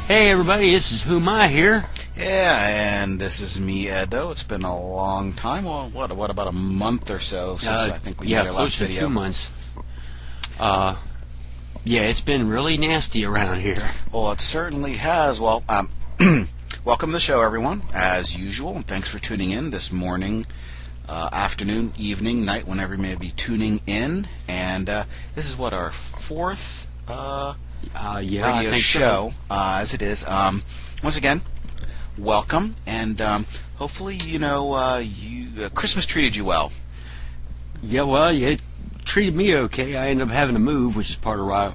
Hey everybody, this is HuMei here. Yeah, and this is me, Edo. It's been a long time. Well, what about a month or so since I think we made our last video? Yeah, close to 2 months. Yeah, it's been really nasty around here. Well, it certainly has. Well, welcome to the show, everyone, as usual, and thanks for tuning in this morning, afternoon, evening, night, whenever you may be tuning in. And this is what, our fourth radio show, so. As it is. Once again, welcome, and hopefully, Christmas treated you well. Yeah, well, it treated me okay. I ended up having to move, which is part of why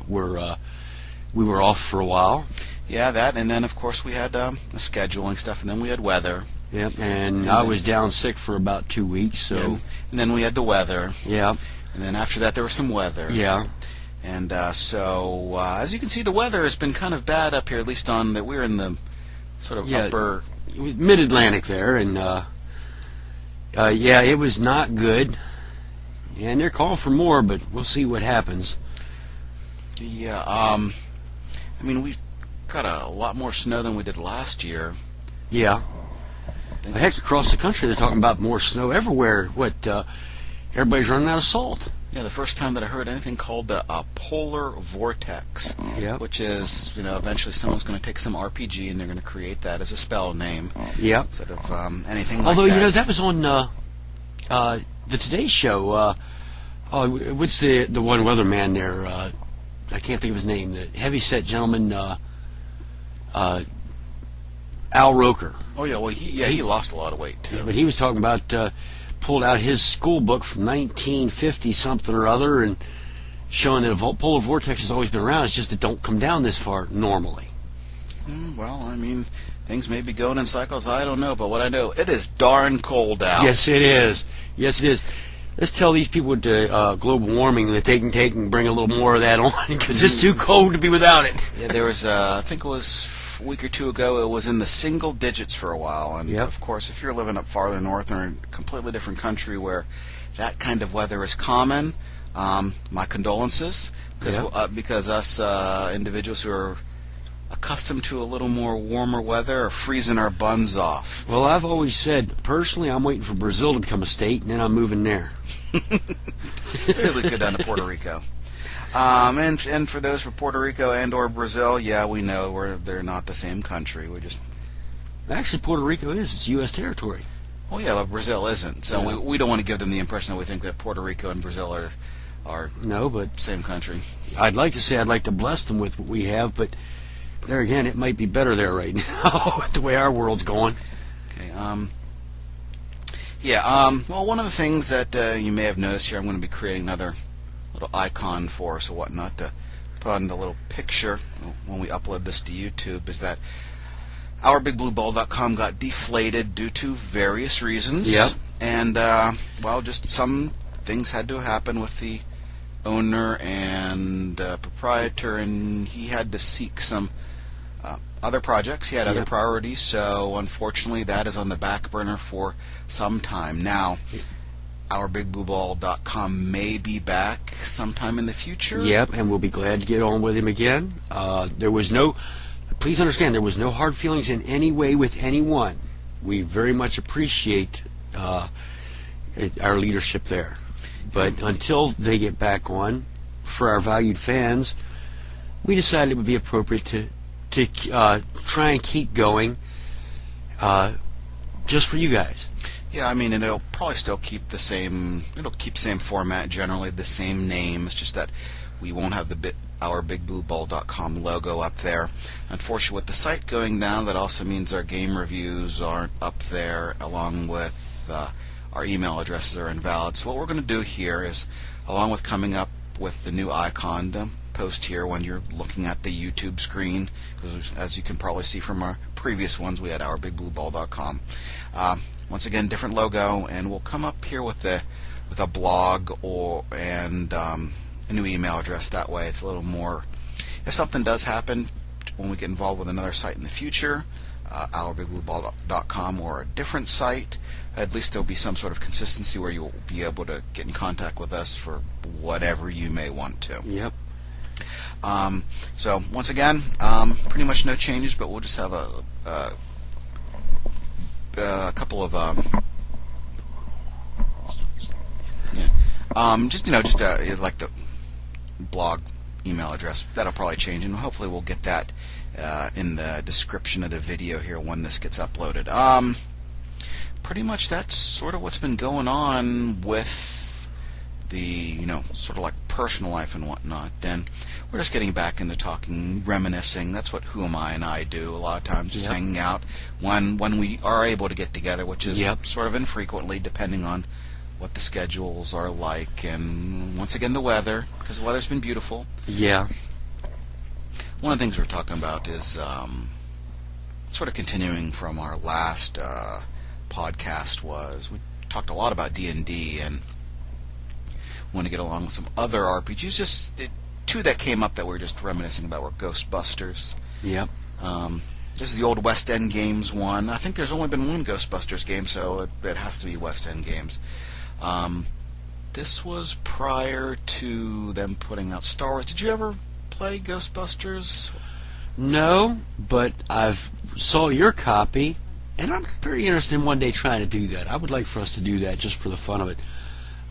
we were off for a while. Yeah, that, and then, of course, we had scheduling stuff, and then we had weather. Yep, and I was down sick for about 2 weeks, so... And then we had the weather. Yeah. And then after that, there was some weather. Yeah. And so, as you can see, the weather has been kind of bad up here, at least we're in the sort of upper... Mid-Atlantic there, and, it was not good. And they're calling for more, but we'll see what happens. Yeah, we've got a lot more snow than we did last year. Yeah. Heck, across the country, they're talking about more snow everywhere. Everybody's running out of salt. Yeah, the first time that I heard anything called a polar vortex, which is, eventually someone's going to take some RPG and they're going to create that as a spell name. Yeah. Instead of anything like that. Although, that was on the Today Show. What's the one weatherman there? I can't think of his name. The heavy-set gentleman, Al Roker. Oh, yeah, well, he lost a lot of weight, too. Yeah, but he was talking about... pulled out his school book from 1950-something or other and showing that a polar vortex has always been around. It's just it don't come down this far normally. Well, things may be going in cycles. I don't know, but what I know, it is darn cold out. Yes, it is. Yes, it is. Let's tell these people with global warming that they can take and bring a little more of that on because it's too cold to be without it. Yeah, there was, I think it was a week or two ago, it was in the single digits for a while. And, of course, if you're living up farther north or in a completely different country where that kind of weather is common, my condolences, because us individuals who are accustomed to a little more warmer weather are freezing our buns off. Well, I've always said, personally, I'm waiting for Brazil to become a state, and then I'm moving there. Really good down to Puerto Rico. And for those from Puerto Rico and or Brazil, we know they're not the same country. Actually, Puerto Rico is. It's U.S. territory. Oh, yeah, but Brazil isn't. So we don't want to give them the impression that we think that Puerto Rico and Brazil are same country. I'd like to say I'd like to bless them with what we have, but there again, it might be better there right now, the way our world's going. Okay, well, one of the things that you may have noticed here, I'm going to be creating another little icon for us or whatnot to put on the little picture when we upload this to YouTube, is that OurBigBlueBall.com got deflated due to various reasons. Yep. And, just some things had to happen with the owner and proprietor, and he had to seek some other projects. He had other priorities, so unfortunately that is on the back burner for some time. Now, OurBigBlueBall.com may be back sometime in the future. Yep, and we'll be glad to get on with him again. Please understand, there was no hard feelings in any way with anyone. We very much appreciate our leadership there. But until they get back on, for our valued fans, we decided it would be appropriate to try and keep going just for you guys. Yeah, and it'll probably still keep the same. It'll keep the same format, generally the same name. It's just that we won't have the OurBigBlueBall.com logo up there. Unfortunately, with the site going down, that also means our game reviews aren't up there, along with our email addresses are invalid. So what we're going to do here is, along with coming up with the new icon to post here when you're looking at the YouTube screen, because as you can probably see from our previous ones, we had OurBigBlueBall.com. Once again, different logo, and we'll come up here with a blog and a new email address. That way, it's a little more. If something does happen when we get involved with another site in the future, OurBigBlueBall.com or a different site, at least there'll be some sort of consistency where you'll be able to get in contact with us for whatever you may want to. Yep. So once again, pretty much no changes, but we'll just have a couple of just like the blog email address. That'll probably change, and hopefully we'll get that in the description of the video here when this gets uploaded. Pretty much that's sort of what's been going on with the sort of like personal life and whatnot. And we're just getting back into talking, reminiscing. That's what HuMei and I do a lot of times, just hanging out when we are able to get together, which is sort of infrequently, depending on what the schedules are like, and once again the weather, because the weather's been beautiful. Yeah. One of the things we're talking about is sort of continuing from our last podcast. Was we talked a lot about D&D and want to get along with some other RPGs. Just two that came up that we're just reminiscing about were Ghostbusters. Yep. This is the old West End Games one. I think there's only been one Ghostbusters game, so it has to be West End Games. This was prior to them putting out Star Wars. Did you ever play Ghostbusters? No, but I've saw your copy, and I'm very interested in one day trying to do that. I would like for us to do that just for the fun of it.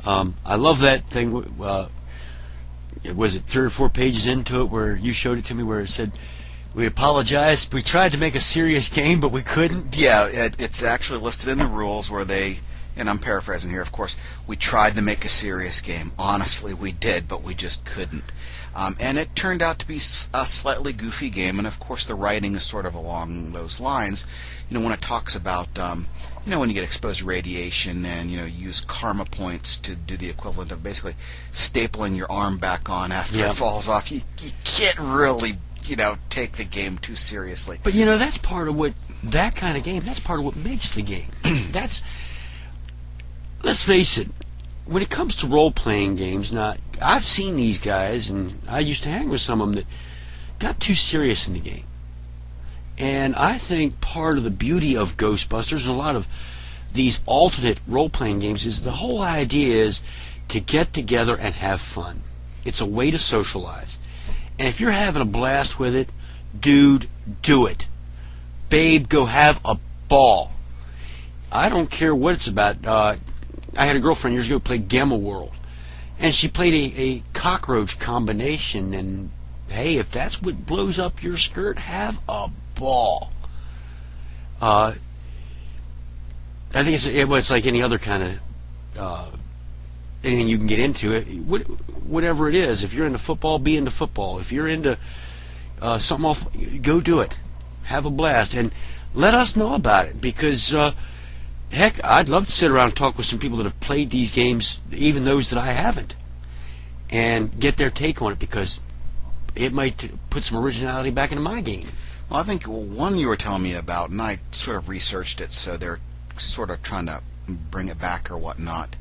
I love that thing. Was it 3 or 4 pages into it where you showed it to me, where it said, "We apologize. We tried to make a serious game, but we couldn't." Yeah, it's actually listed in the rules where they, and I'm paraphrasing here, of course, we tried to make a serious game. Honestly, we did, but we just couldn't. And it turned out to be a slightly goofy game, and of course the writing is sort of along those lines. When it talks about, when you get exposed to radiation and, use karma points to do the equivalent of basically stapling your arm back on after it falls off, you can't really, take the game too seriously. But, that's part of what, that kind of game, that's part of what makes the game. Let's face it, when it comes to role-playing games, now, I've seen these guys, and I used to hang with some of them that got too serious in the game. And I think part of the beauty of Ghostbusters and a lot of these alternate role-playing games is the whole idea is to get together and have fun. It's a way to socialize. And if you're having a blast with it, dude, do it. Babe, go have a ball. I don't care what it's about. I had a girlfriend years ago who played Gamma World, and she played a cockroach combination, and hey, if that's what blows up your skirt, have a ball. I think it's like any other kind of anything you can get into it. Whatever it is, if you're into football, be into football. If you're into something else, go do it. Have a blast, and let us know about it, because heck, I'd love to sit around and talk with some people that have played these games, even those that I haven't, and get their take on it, because it might put some originality back into my game. Well, I think one you were telling me about, and I sort of researched it, so they're sort of trying to bring it back or whatnot,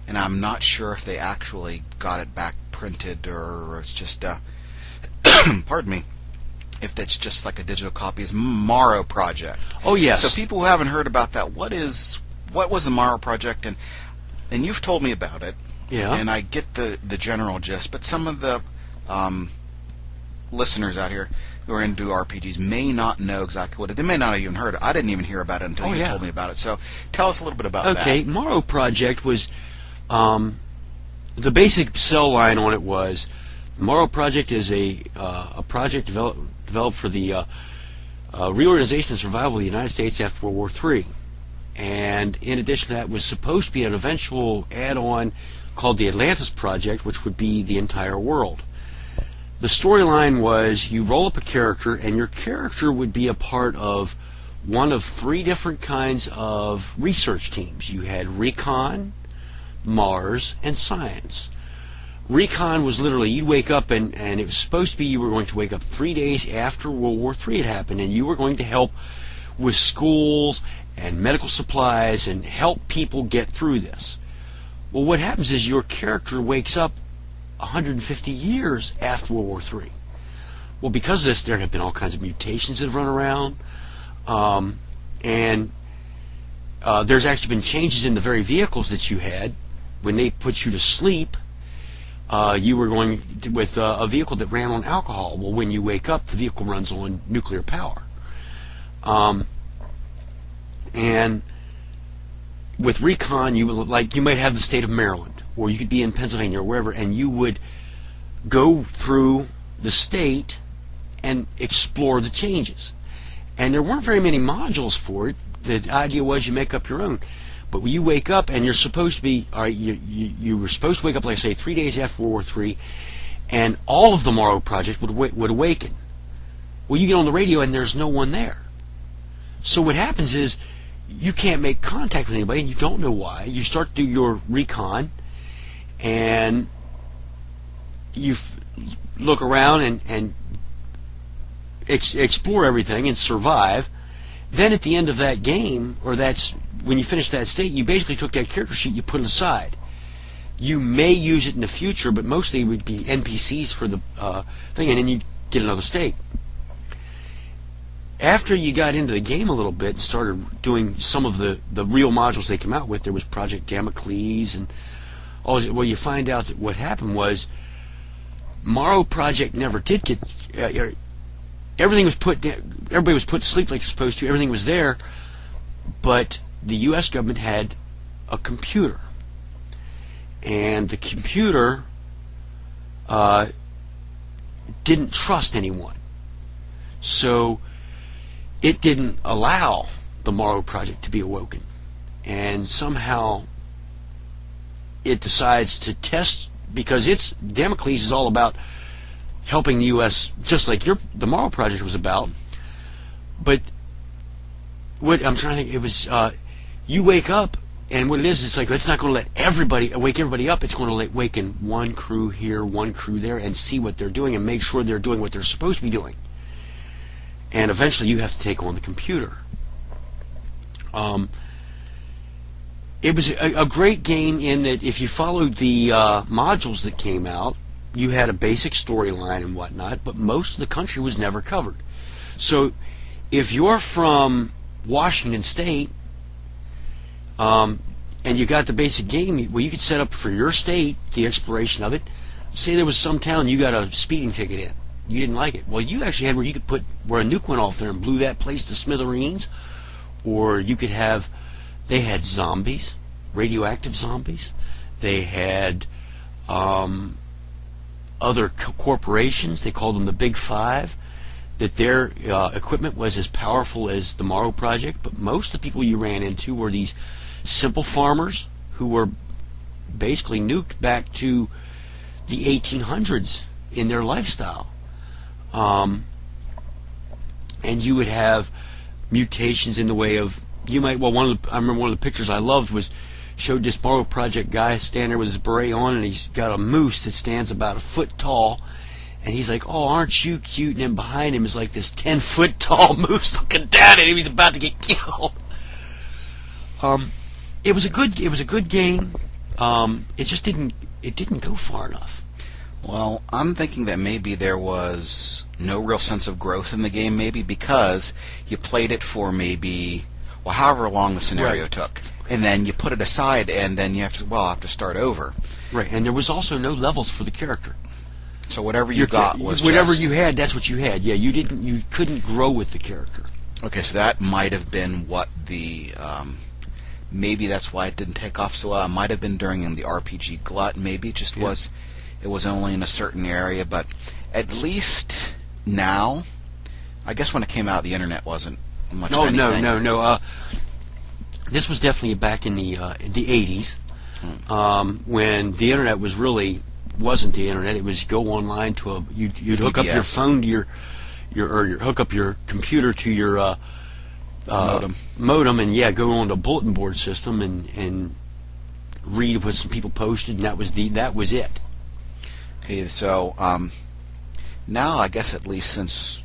and I'm not sure if they actually got it back printed or it's just, pardon me, if that's just like a digital copy, is Morrow Project. Oh, yes. So people who haven't heard about that, what was the Morrow Project? And you've told me about it, and I get the general gist, but some of the listeners out here who are into RPGs may not know exactly what it is. They may not have even heard it. I didn't even hear about it until you told me about it. So tell us a little bit about that. Okay, Morrow Project was, the basic cell line on it was, Morrow Project is a project developed for the reorganization and survival of the United States after World War III. And in addition to that, was supposed to be an eventual add-on called the Atlantis Project, which would be the entire world. The storyline was you roll up a character, and your character would be a part of one of 3 different kinds of research teams. You had Recon, Mars, and Science. Recon was literally, you'd wake up, and it was supposed to be you were going to wake up 3 days after World War III had happened, and you were going to help with schools and medical supplies and help people get through this. Well, what happens is your character wakes up 150 years after World War III. Well, because of this, there have been all kinds of mutations that have run around, and there's actually been changes in the very vehicles that you had when they put you to sleep. you were going with a vehicle that ran on alcohol. Well, when you wake up, the vehicle runs on nuclear power. And with recon, you might have the state of Maryland, or you could be in Pennsylvania or wherever, and you would go through the state and explore the changes. And there weren't very many modules for it. The idea was you make up your own. But when you wake up and you're supposed to be, all right, you were supposed to wake up, like I say, 3 days after World War III, and all of the Morrow Project would awaken. Well, you get on the radio and there's no one there. So what happens is you can't make contact with anybody, and you don't know why. You start to do your recon, and you look around and explore everything and survive. Then at the end of that game, or that's when you finish that state, you basically took that character sheet, you put it aside. You may use it in the future, but mostly it would be NPCs for the thing, and then you get another state. After you got into the game a little bit and started doing some of the real modules they came out with, there was Project Damocles and all. Well, you find out that what happened was Morrow Project never did get. Everything was put down. Everybody was put to sleep like you're supposed to. Everything was there, but the U.S. government had a computer, and the computer didn't trust anyone, so it didn't allow the Morrow Project to be awoken. And somehow it decides to test, because Damocles is all about helping the U.S., just like the Morrow Project was about. But what I'm trying to think, it was, you wake up, and what it is, it's like, it's not going to wake everybody up. It's going to awaken one crew here, one crew there, and see what they're doing and make sure they're doing what they're supposed to be doing. And eventually you have to take on the computer. It was a great game in that if you followed the modules that came out, you had a basic storyline and whatnot, but most of the country was never covered. So if you're from Washington State, and you got the basic game, well, you could set up for your state the exploration of it. Say there was some town you got a speeding ticket in. You didn't like it. Well, you actually had where a nuke went off there and blew that place to smithereens. Or you could have, they had zombies, radioactive zombies. They had other corporations, they called them the Big Five, that their equipment was as powerful as the Morrow Project, but most of the people you ran into were these simple farmers who were basically nuked back to the 1800s in their lifestyle. And you would have mutations in the way of, I remember one of the pictures I loved showed this Morrow Project guy standing there with his beret on, and he's got a moose that stands about a foot tall, and he's like, "Oh, aren't you cute?" And then behind him is like this 10-foot tall moose looking down at him. He's about to get killed. It was a good game. It just didn't go far enough. Well, I'm thinking that maybe there was no real sense of growth in the game, maybe because you played it for however long the scenario took, and then you put it aside, and then you have to start over. Right, and there was also no levels for the character. So whatever you got was whatever you had. That's what you had. Yeah, you couldn't grow with the character. Okay, so that might have been what the maybe that's why it didn't take off so well. It might have been during the RPG glut. Maybe it just was. It was only in a certain area, but at least now, I guess when it came out, the internet wasn't much of anything. No. This was definitely back in the 80s, when the internet wasn't the internet. It was go online to you'd hook up your phone to your hook up your computer to your modem, and go on to a bulletin board system and read what some people posted, and that was it. Okay, so now I guess at least since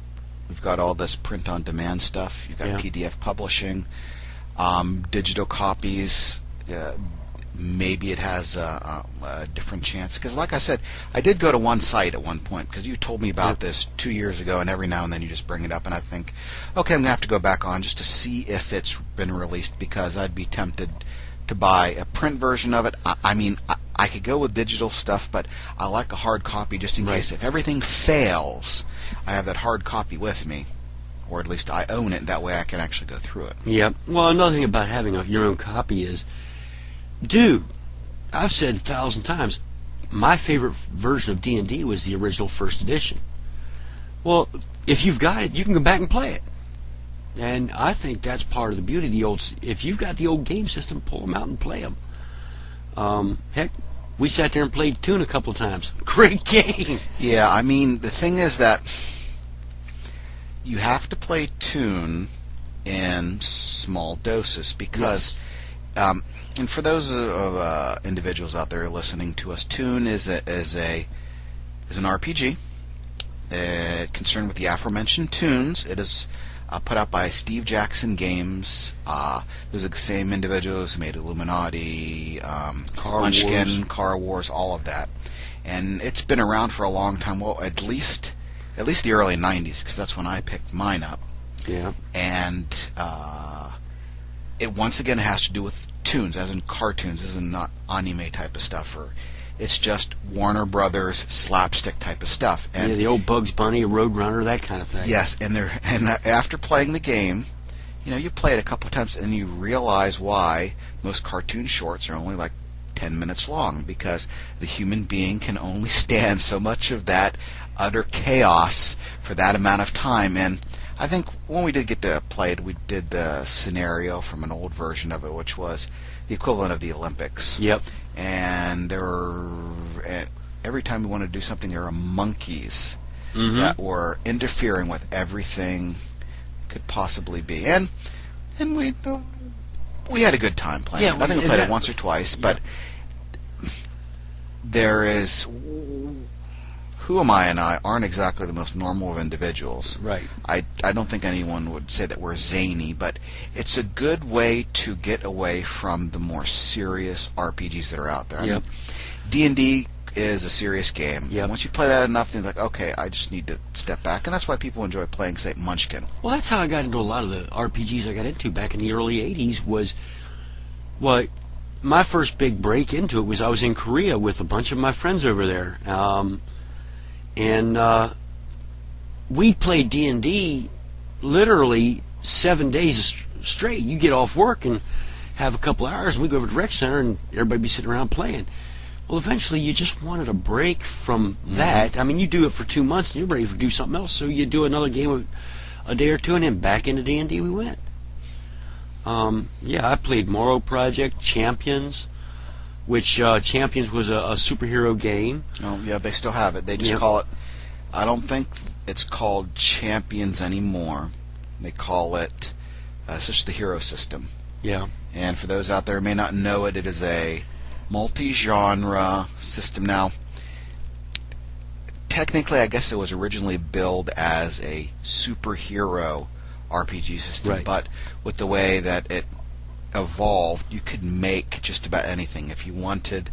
we've got all this print-on-demand stuff, you've got PDF publishing, digital copies, maybe it has a different chance. Because like I said, I did go to one site at one point, because you told me about this 2 years ago, and every now and then you just bring it up, and I think, okay, I'm going to have to go back on just to see if it's been released, because I'd be tempted to buy a print version of it. I could go with digital stuff, but I like a hard copy just in case. If everything fails, I have that hard copy with me, or at least I own it. That way I can actually go through it. Yeah. Well, another thing about having your own copy is, I've said 1,000 times, my favorite version of D&D was the original first edition. Well, if you've got it, you can go back and play it. And I think that's part of the beauty of the old. If you've got the old game system, pull them out and play them. Heck, we sat there and played Toon a couple of times. Great game. Yeah, I mean, the thing is that you have to play Toon in small doses because, and for those of individuals out there listening to us, Toon is an RPG concerned with the aforementioned Toons. It is put out by Steve Jackson Games. Those are the same individuals who made Illuminati, Munchkin, Car Wars, all of that. And it's been around for a long time. Well, at least the early 90s, because that's when I picked mine up. Yeah. And it once again has to do with Toons, as in cartoons. This is not anime type of stuff, or it's just Warner Brothers slapstick type of stuff. And the old Bugs Bunny, Roadrunner, that kind of thing. Yes, and after playing the game, you play it a couple of times and you realize why most cartoon shorts are only like 10 minutes long, because the human being can only stand so much of that utter chaos for that amount of time. And I think when we did get to play it, we did the scenario from an old version of it, which was the equivalent of the Olympics. Yep. And every time we wanted to do something, there were monkeys that were interfering with everything could possibly be. And we had a good time playing it. I think we played it once or twice, but there is... HuMei and I aren't exactly the most normal of individuals. Right. I don't think anyone would say that we're zany, but it's a good way to get away from the more serious RPGs that are out there. I mean, D&D is a serious game. Yep. Once you play that enough, then it's like, okay, I just need to step back. And that's why people enjoy playing, say, Munchkin. Well, that's how I got into a lot of the RPGs I got into back in the early 80s was, my first big break into it was I was in Korea with a bunch of my friends over there. And we played D&D literally 7 days straight. You get off work and have a couple hours, and we go over to the rec center, and everybody be sitting around playing. Well, eventually, you just wanted a break from that. I mean, you do it for 2 months, and you're ready to do something else, so you do another game a day or two, and then back into D&D we went. I played Morrow Project, Champions, which Champions was a superhero game. Oh, yeah, they still have it. They just call it... I don't think it's called Champions anymore. They call it... it's just the hero system. Yeah. And for those out there who may not know it, it is a multi-genre system. Now, technically, I guess it was originally billed as a superhero RPG system, but with the way that it evolved, you could make just about anything. If you wanted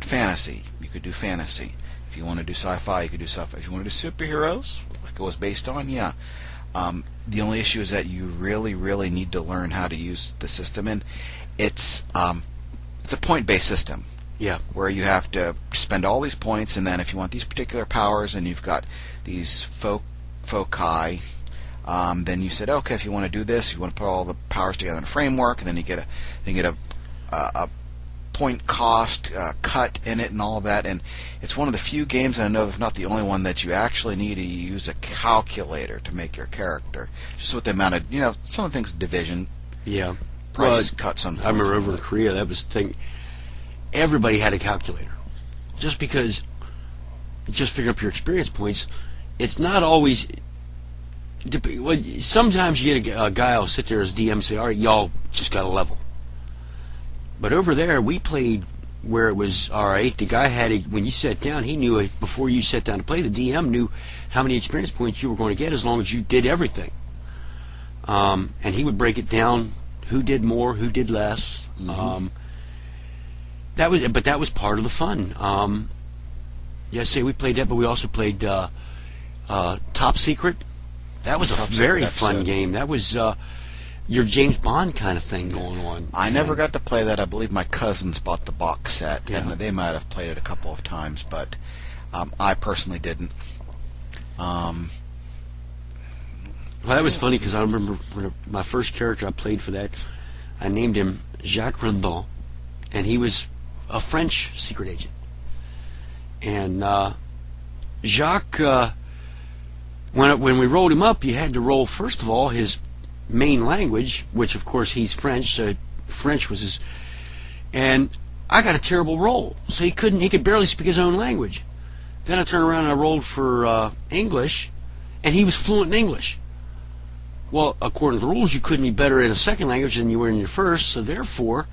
fantasy, you could do fantasy. If you want to do sci-fi, you could do sci-fi. If you want to do superheroes, like it was based on, the only issue is that you really, really need to learn how to use the system, and it's a point-based system. Yeah. Where you have to spend all these points, and then if you want these particular powers, and you've got these foci. Then you said, okay, if you want to do this, you want to put all the powers together in a framework, and then you get a point cost cut in it and all of that. And it's one of the few games, and I know if not the only one, that you actually need to use a calculator to make your character. Just with the amount of, some of the things, division, price cut sometimes. I remember over in Korea, that was the thing. Everybody had a calculator. Just because, just figuring up your experience points, it's not always... Sometimes you get a guy who'll sit there as DM and say, all right, y'all just got a level. But over there, we played where it was, all right, the guy when you sat down, he knew before you sat down to play, the DM knew how many experience points you were going to get as long as you did everything. And he would break it down, who did more, who did less. That was part of the fun. We played that, but we also played Top Secret. That was a very fun game. That was your James Bond kind of thing going on. I never got to play that. I believe my cousins bought the box set, Yeah. and they might have played it a couple of times, but I personally didn't. Well, that was funny because I remember when my first character I played for that, I named him Jacques Rendon, and he was a French secret agent. And Jacques, when we rolled him up, you had to roll, first of all, his main language, which, of course, he's French, so French was his... And I got a terrible roll, so he could barely speak his own language. Then I turned around and I rolled for English, and he was fluent in English. Well, according to the rules, you couldn't be better in a second language than you were in your first, so therefore,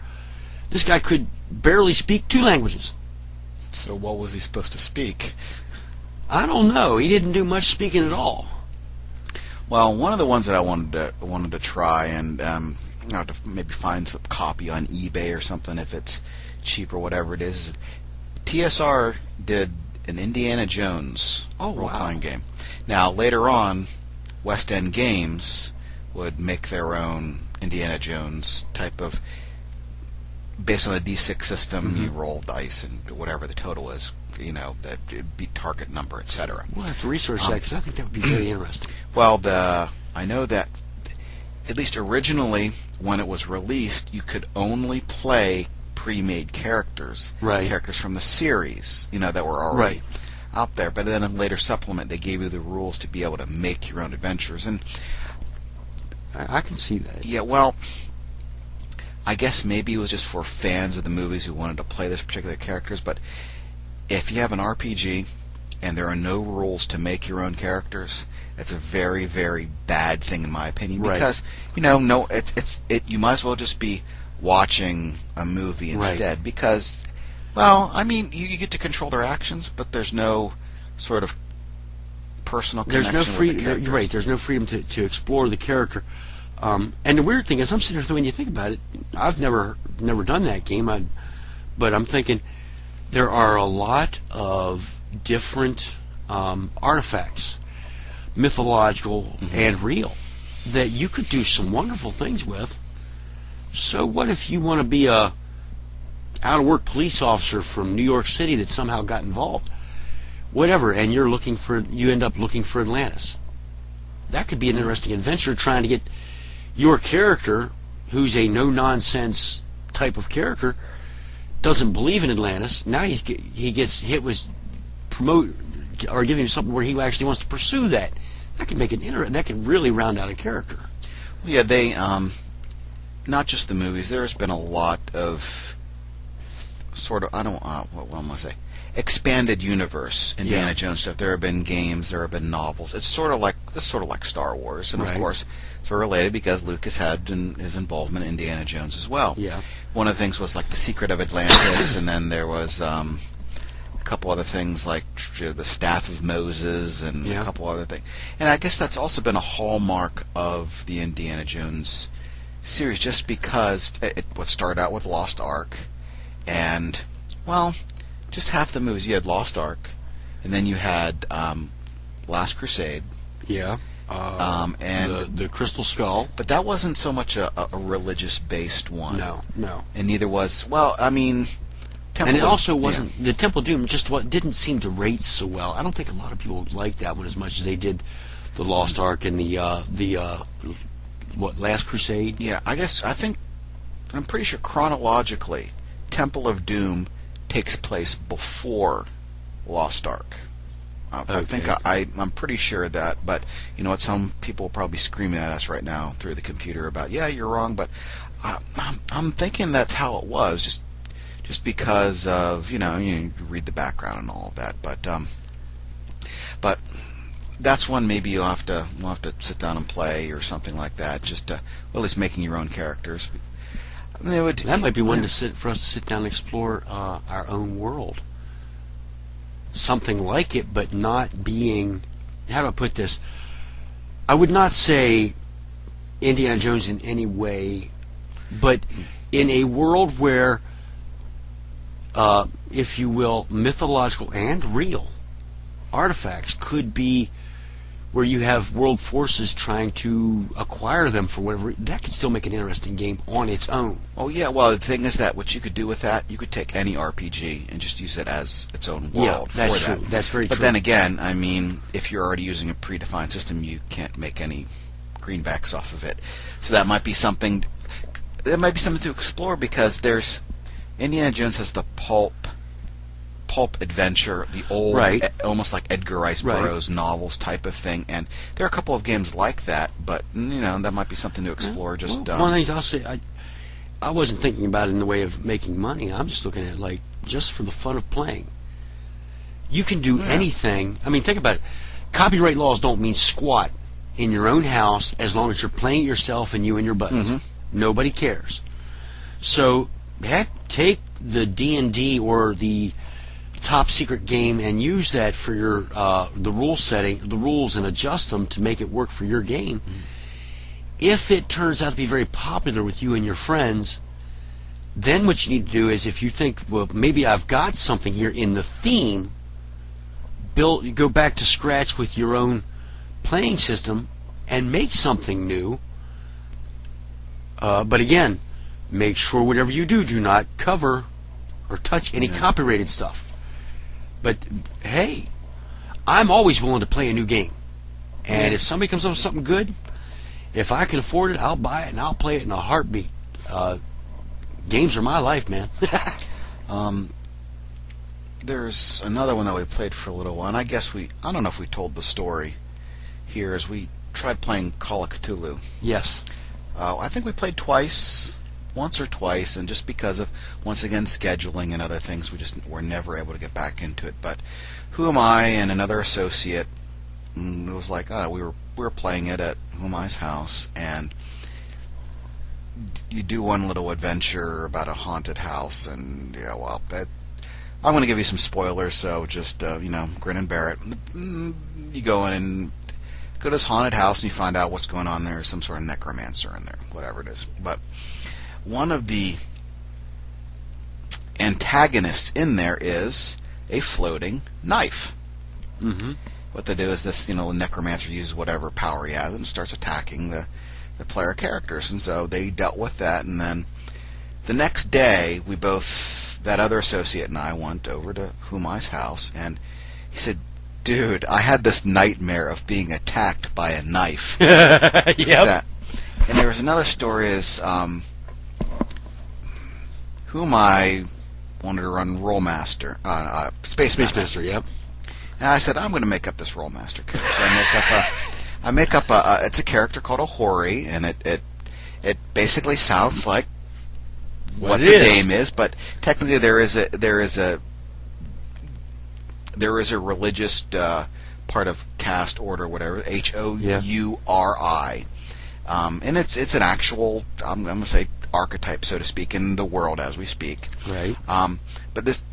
this guy could barely speak 2 languages. So what was he supposed to speak? I don't know. He didn't do much speaking at all. Well, one of the ones that I wanted to try, and I'll have to maybe find some copy on eBay or something if it's cheap or whatever it is. TSR did an Indiana Jones role-playing game. Now, later on, West End Games would make their own Indiana Jones type of, based on the D6 system. You roll dice and whatever the total is, that it'd be target number, etc. We'll have to research that because I think that would be very interesting. Well, I know that at least originally when it was released, you could only play pre-made characters, characters from the series, that were already out there. But then in later supplement, they gave you the rules to be able to make your own adventures, and I can see that. Yeah, well, I guess maybe it was just for fans of the movies who wanted to play this particular characters. But if you have an RPG and there are no rules to make your own characters, it's a very, very bad thing in my opinion. Because you might as well just be watching a movie instead. Because, well, I mean, you get to control their actions, but there's no sort of personal connection with the characters. You're right. There's no freedom to explore the character. And the weird thing is, I'm sitting there when you think about it, I've never done that game. But I'm thinking there are a lot of different artifacts, mythological and real, that you could do some wonderful things with. So what if you want to be a out-of-work police officer from New York City that somehow got involved? Whatever, and you end up looking for Atlantis. That could be an interesting adventure, trying to get your character, who's a no-nonsense type of character, doesn't believe in Atlantis. Now he gets hit with giving him something where he actually wants to pursue that. That can make it interesting. That can really round out a character. Yeah, they not just the movies. There's been a lot of sort of what am I say? Expanded universe Indiana Jones stuff. There have been games, there have been novels. It's sort of like Star Wars, and of course it's related because Lucas had his involvement in Indiana Jones as well. Yeah. One of the things was like the Secret of Atlantis, and then there was a couple other things like the Staff of Moses and a couple other things. And I guess that's also been a hallmark of the Indiana Jones series, just because what started out with Lost Ark, and just half the movies. You had Lost Ark, and then you had Last Crusade. Yeah. And the Crystal Skull. But that wasn't so much a religious-based one. No. And neither was, Temple and it also wasn't, the Temple of Doom didn't seem to rate so well. I don't think a lot of people liked that one as much as they did the Lost Ark and the Last Crusade. Yeah, I'm pretty sure chronologically, Temple of Doom takes place before Lost Ark. I think I'm pretty sure of that, but you know what? Some people will probably be screaming at us right now through the computer about, yeah, you're wrong, but I'm thinking that's how it was, just because of you read the background and all of that, but that's one maybe we'll have to sit down and play or something like that, just at least making your own characters. That might be one for us to sit down and explore our own world. Something like it, but not being... How do I put this? I would not say Indiana Jones in any way, but in a world where, if you will, mythological and real artifacts could be where you have world forces trying to acquire them for whatever, that could still make an interesting game on its own. Oh yeah, well the thing is that what you could do with that, you could take any RPG and just use it as its own world for that's that. True. That's very but true. But then again, I mean, if you're already using a predefined system, you can't make any greenbacks off of it. So that might be something. That might be something to explore, because there's Indiana Jones has the pulp adventure, the old, almost like Edgar Rice Burroughs novels type of thing, and there are a couple of games like that. But that might be something to explore. Just one of the things I'll say, I wasn't thinking about it in the way of making money. I'm just looking at it just for the fun of playing. You can do anything. I mean, think about it. Copyright laws don't mean squat in your own house as long as you're playing it yourself and you and your buddies. Mm-hmm. Nobody cares. So, heck, take the D&D or the top secret game and use that for your the rules and adjust them to make it work for your game. Mm-hmm. If it turns out to be very popular with you and your friends, then what you need to do is, if you think, well, maybe I've got something here in the theme, go back to scratch with your own playing system and make something new. But again, make sure whatever you do not cover or touch any copyrighted stuff. But hey, I'm always willing to play a new game. And if somebody comes up with something good, if I can afford it, I'll buy it and I'll play it in a heartbeat. Games are my life, man. There's another one that we played for a little while, and I don't know if we told the story here, as we tried playing Call of Cthulhu. Yes. I think we played once or twice, and just because of, once again, scheduling and other things, were never able to get back into it. But HuMei and another associate, it was like, we were playing it at HuMei's house, and you do one little adventure about a haunted house, and I'm going to give you some spoilers, so just grin and bear it. You go in and go to this haunted house, and you find out what's going on there. Some sort of necromancer in there, whatever it is. But one of the antagonists in there is a floating knife. Mm-hmm. What they do is the necromancer uses whatever power he has and starts attacking the player characters. And so they dealt with that, and then the next day, that other associate and I went over to HuMei's house, and he said, "Dude, I had this nightmare of being attacked by a knife." Yep. And there was another story is HuMei wanted to run Rolemaster, Space Master. Yep. And I said, I'm going to make up this Rolemaster character. So I make up it's a character called a Houri, and it basically sounds like what the name is, but technically there is a religious part of caste order, whatever, Houri, and it's an actual, I'm going to say, archetype, so to speak, in the world as we speak. Right. But this,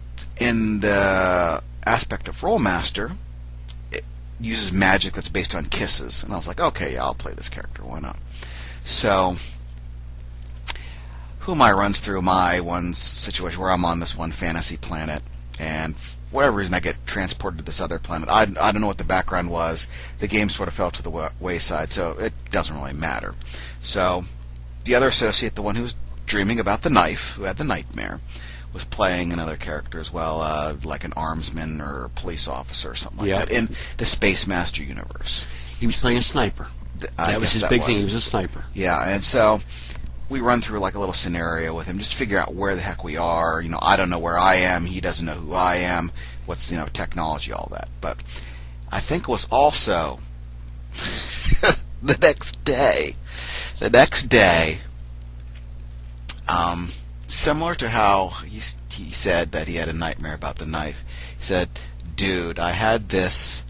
in the aspect of Rolemaster, it uses magic that's based on kisses, and I was like, okay, I'll play this character, why not? So HuMei runs through my one situation where I'm on this one fantasy planet, and for whatever reason I get transported to this other planet. I don't know what the background was. The game sort of fell to the wayside, so it doesn't really matter. So the other associate, the one who was dreaming about the knife, who had the nightmare, was playing another character as well, like an armsman or a police officer or something like that, in the Space Master universe. He was playing a sniper. That was his big thing. He was a sniper. Yeah, and so we run through like a little scenario with him, just to figure out where the heck we are. I don't know where I am. He doesn't know who I am. What's technology, all that. But I think it was also the next day, similar to how he said that he had a nightmare about the knife. He said, "Dude, I had this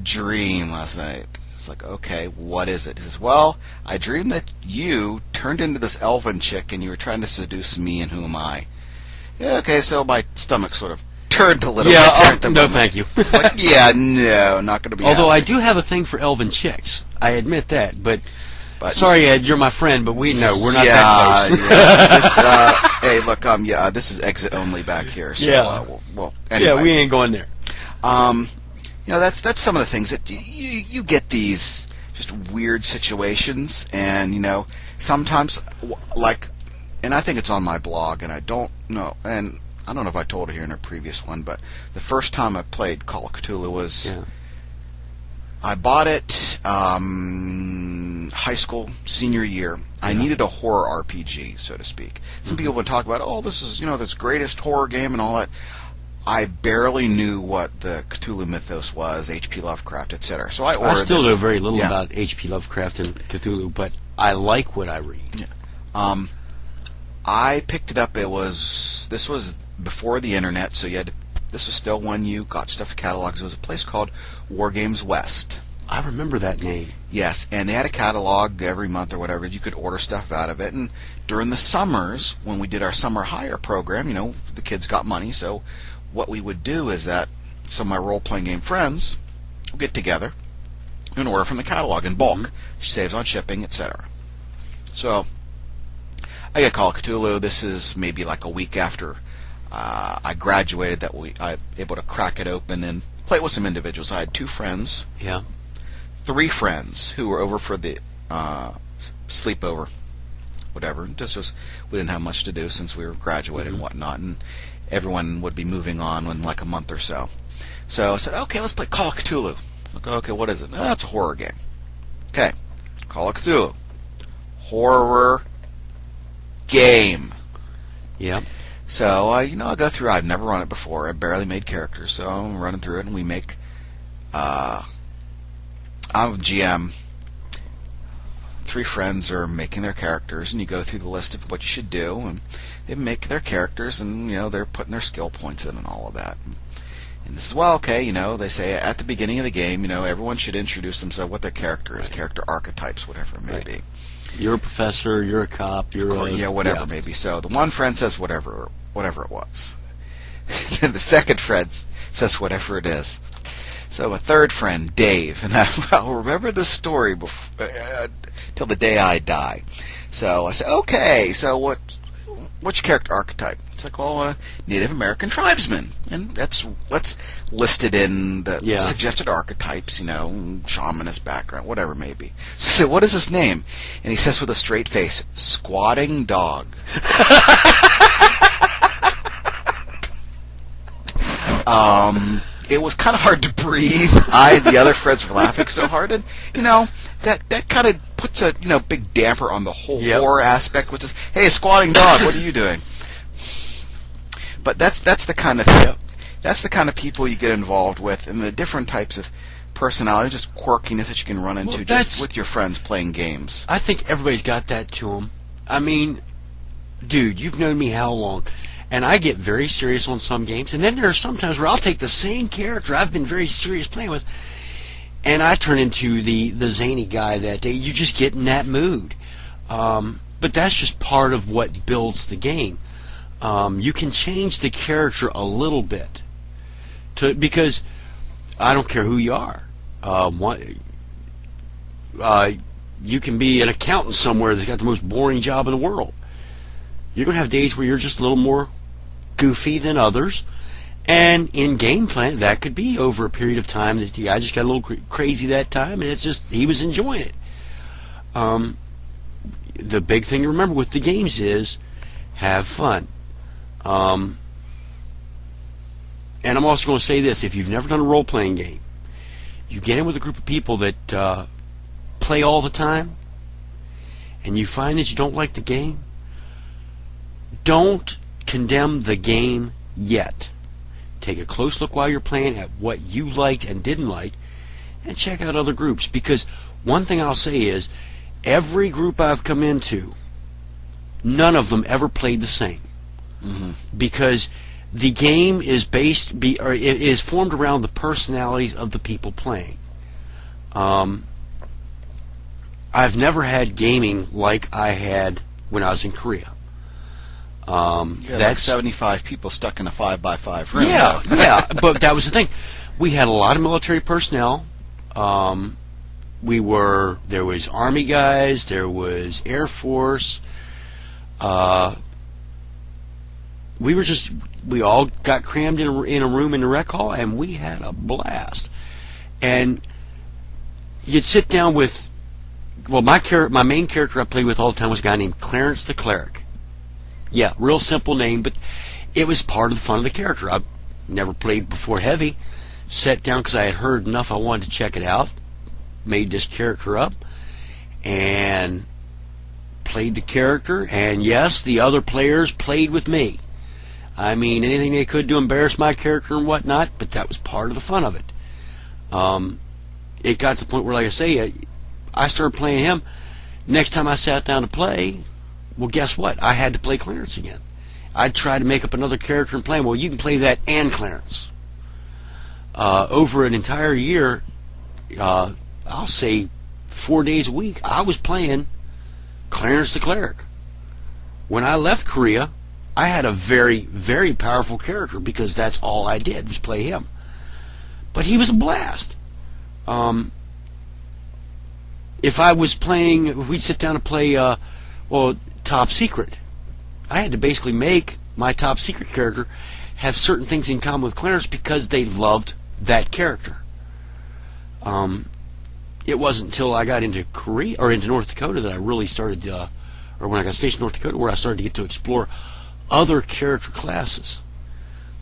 dream last night." It's like, okay, what is it? He says, "Well, I dreamed that you turned into this elven chick and you were trying to seduce me and HuMei." Yeah, okay, so my stomach sort of turned a little bit. No, thank you. It's like, no, not going to be. Although I do have a thing for elven chicks, I admit that. But sorry, Ed, you're my friend, but we're not that close. Hey, look, this is exit only back here. So, yeah. Well, anyway. Yeah, we ain't going there. that's some of the things that you get these just weird situations, and sometimes like, and I think it's on my blog, and I don't know, and I don't know if I told it here in a previous one, but the first time I played Call of Cthulhu was I bought it high school senior year. I needed a horror RPG, so to speak. Some people would talk about, oh, this is this greatest horror game and all that. I barely knew what the Cthulhu mythos was, H.P. Lovecraft, etc. So I ordered. I still know very little about H.P. Lovecraft and Cthulhu, but I like what I read. Yeah. I picked it up. This was before the internet, so this was still when you got stuff catalogs. It was a place called War Games West. I remember that name. Yes, and they had a catalog every month or whatever. You could order stuff out of it. And during the summers, when we did our summer hire program, the kids got money. So what we would do is that some of my role-playing game friends would get together and order from the catalog in bulk, which saves on shipping, etc. So I get Call of Cthulhu. This is maybe like a week after I graduated that I able to crack it open and play it with some individuals. I had 2 friends. Yeah. 3 friends who were over for the sleepover, whatever. We didn't have much to do since we were graduated and whatnot, and everyone would be moving on in like a month or so. So I said, okay, let's play Call of Cthulhu. Okay, what is it? Oh, it's a horror game. Okay, Call of Cthulhu. Horror game. Yep. So, I go through. I've never run it before. I barely made characters, so I'm running through it, and we make... I'm a GM. 3 friends are making their characters, and you go through the list of what you should do, and they make their characters, and they're putting their skill points in and all of that. And this is, well, okay, they say at the beginning of the game, everyone should introduce themselves, what their character is, character archetypes, whatever it may be. You're a professor, you're a cop, whatever it may be. So the one friend says whatever it was. Then the second friend says whatever it is. So a third friend, Dave, and I'll remember this story till the day I die. So I said, okay, so what's your character archetype? It's like, well, Native American tribesman, and that's listed in the suggested archetypes, shamanist background, whatever it may be. So I said, what is his name? And he says with a straight face, Squatting Dog. It was kind of hard to breathe. I and the other friends were laughing so hard, and that kind of puts a big damper on the whole horror aspect, which is, hey, Squatting Dog, what are you doing? But that's the kind of that's the kind of people you get involved with, and the different types of personality, just quirkiness that you can run into just with your friends playing games. I think everybody's got that to them. I mean, dude, you've known me how long? And I get very serious on some games, and then there are some times where I'll take the same character I've been very serious playing with, and I turn into the zany guy that day. You just get in that mood. But that's just part of what builds the game. You can change the character a little bit, because I don't care who you are. You can be an accountant somewhere that's got the most boring job in the world. You're going to have days where you're just a little more goofy than others, and in game plan that could be over a period of time that the guy just got a little crazy that time, and it's just he was enjoying it. The big thing to remember with the games is have fun. And I'm also going to say this: if you've never done a role-playing game, you get in with a group of people that play all the time, and you find that you don't like the game, don't condemn the game yet. Take a close look while you're playing at what you liked and didn't like, and check out other groups. Because one thing I'll say is, every group I've come into, none of them ever played the same. Because the game is is formed around the personalities of the people playing. I've never had gaming like I had when I was in Korea. That's like 75 people stuck in a 5x5 room. Yeah, but that was the thing. We had a lot of military personnel. There was Army guys, there was Air Force. We all got crammed in a room in the rec hall, and we had a blast. And you'd sit down with, well, my main character I played with all the time was a guy named Clarence the Cleric. Yeah, real simple name, but it was part of the fun of the character. I've never played before heavy. Sat down because I had heard enough I wanted to check it out. Made this character up and played the character. And yes, the other players played with me. I mean, anything they could to embarrass my character and whatnot, but that was part of the fun of it. It got to the point where, like I say, I started playing him. Next time I sat down to play, well, guess what? I had to play Clarence again. I'd try to make up another character and play him. Well, you can play that and Clarence. Over an entire year, I'll say 4 days a week, I was playing Clarence the Cleric. When I left Korea, I had a very, very powerful character because that's all I did was play him. But he was a blast. If we'd sit down and play, Top Secret, I had to basically make my Top Secret character have certain things in common with Clarence because they loved that character. It wasn't until I got into Korea or into North Dakota that I really started, or when I got stationed in North Dakota, where I started to get to explore other character classes.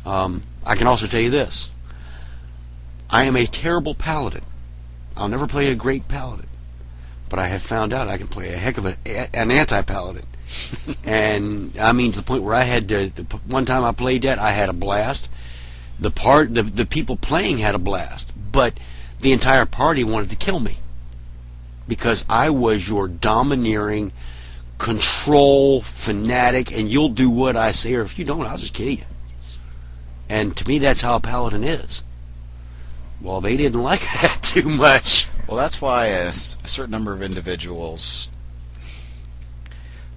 I can also tell you this: I am a terrible paladin. I'll never play a great paladin, but I have found out I can play a heck of an anti-paladin. And I mean, to the point where I had to, one time I played that, I had a blast. The people playing had a blast, but the entire party wanted to kill me because I was your domineering control fanatic, and you'll do what I say, or if you don't, I'll just kill you. And to me, that's how a paladin is. Well, they didn't like that too much. Well, that's why a certain number of individuals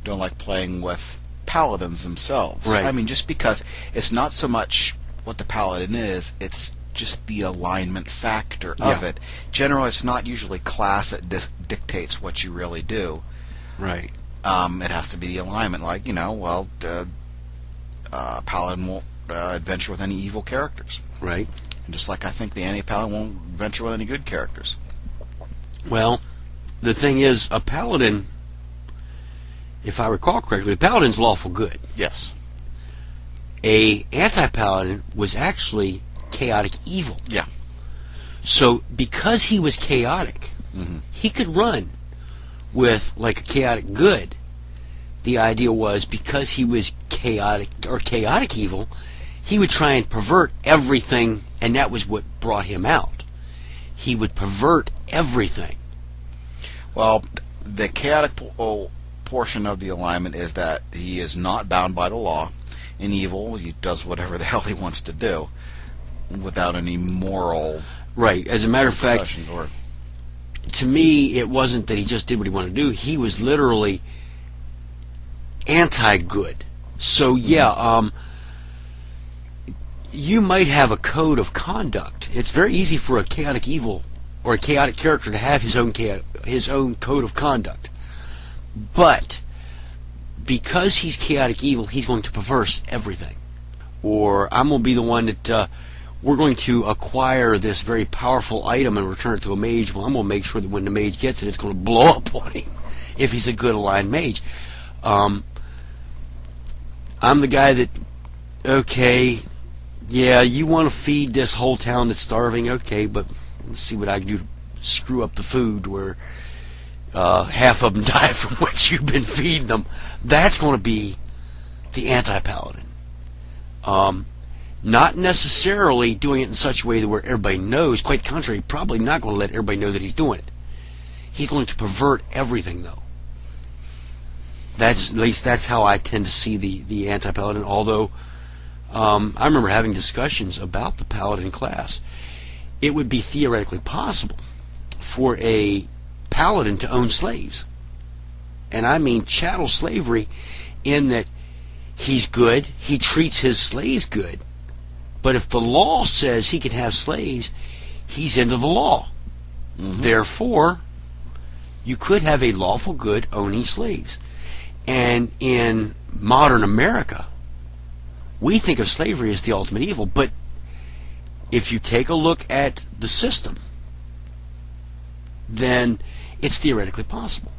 don't like playing with paladins themselves. Right. I mean, just because it's not so much what the paladin is, it's just the alignment factor of it. Generally, it's not usually class that dictates what you really do. Right. It has to be the alignment. Like, paladin won't adventure with any evil characters. Right. And just like I think the anti-paladin won't venture with any good characters. Well, the thing is, a paladin, if I recall correctly, a paladin's lawful good. Yes. A anti-paladin was actually chaotic evil. Yeah. So because he was chaotic, he could run with like a chaotic good. The idea was because he was chaotic evil, he would try and pervert everything, and that was what brought him out. He would pervert everything. Well, the chaotic portion of the alignment is that he is not bound by the law. In evil, he does whatever the hell he wants to do without any moral... Right. As a matter of fact, or... to me, it wasn't that he just did what he wanted to do. He was literally anti-good. So, yeah, you might have a code of conduct. It's very easy for a chaotic evil or a chaotic character to have his own code of conduct. But because he's chaotic evil, he's going to perverse everything. Or I'm going to be the one that we're going to acquire this very powerful item and return it to a mage. Well, I'm going to make sure that when the mage gets it, it's going to blow up on him if he's a good aligned mage. I'm the guy that, okay, yeah, you want to feed this whole town that's starving, okay, but let's see what I can do to screw up the food where half of them die from what you've been feeding them. That's going to be the anti-paladin. Not necessarily doing it in such a way that where everybody knows. Quite the contrary, probably not going to let everybody know that he's doing it. He's going to pervert everything, though. At least that's how I tend to see the anti-paladin, although I remember having discussions about the paladin class. It would be theoretically possible for a paladin to own slaves. And I mean chattel slavery in that he's good, he treats his slaves good, but if the law says he can have slaves, he's into the law. Therefore, you could have a lawful good owning slaves. And in modern America, we think of slavery as the ultimate evil, but if you take a look at the system, then it's theoretically possible.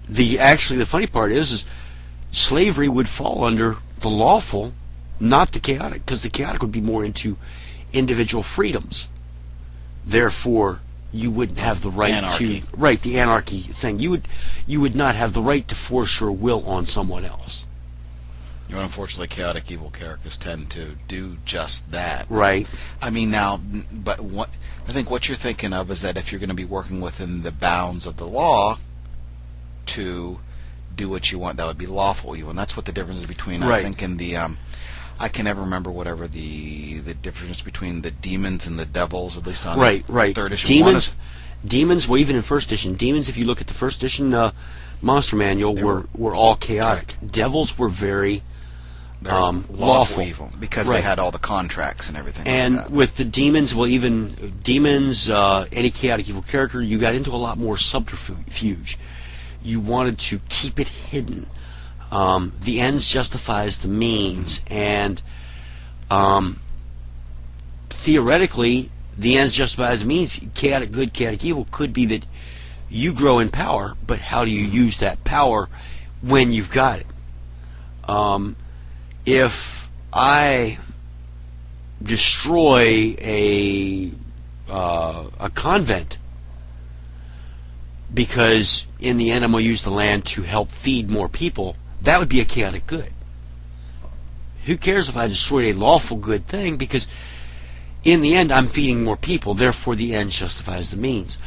The funny part is slavery would fall under the lawful, not the chaotic, because the chaotic would be more into individual freedoms. Therefore, you wouldn't have the right Anarchy. the anarchy thing. You would not have the right to force your will on someone else. You know, unfortunately, chaotic evil characters tend to do just that. Right. I mean, now, but I think what you're thinking of is that if you're going to be working within the bounds of the law to do what you want, that would be lawful evil, and that's what the difference is between. Right. I think in the I can never remember whatever the difference between the demons and the devils, at least on right. third edition. Demons. Well, even in first edition, demons. If you look at the first edition monster manual, were all chaotic. Devils were very lawful evil because they had all the contracts and everything. And like that. with the demons, well, even demons, any chaotic evil character, you got into a lot more subterfuge. You wanted to keep it hidden. The ends justifies the means, and theoretically, the ends justifies the means. Chaotic good, chaotic evil could be that you grow in power, but how do you use that power when you've got it? If I destroy a convent because in the end I'm going to use the land to help feed more people, that would be a chaotic good. Who cares if I destroyed a lawful good thing, because in the end I'm feeding more people, therefore the end justifies the means.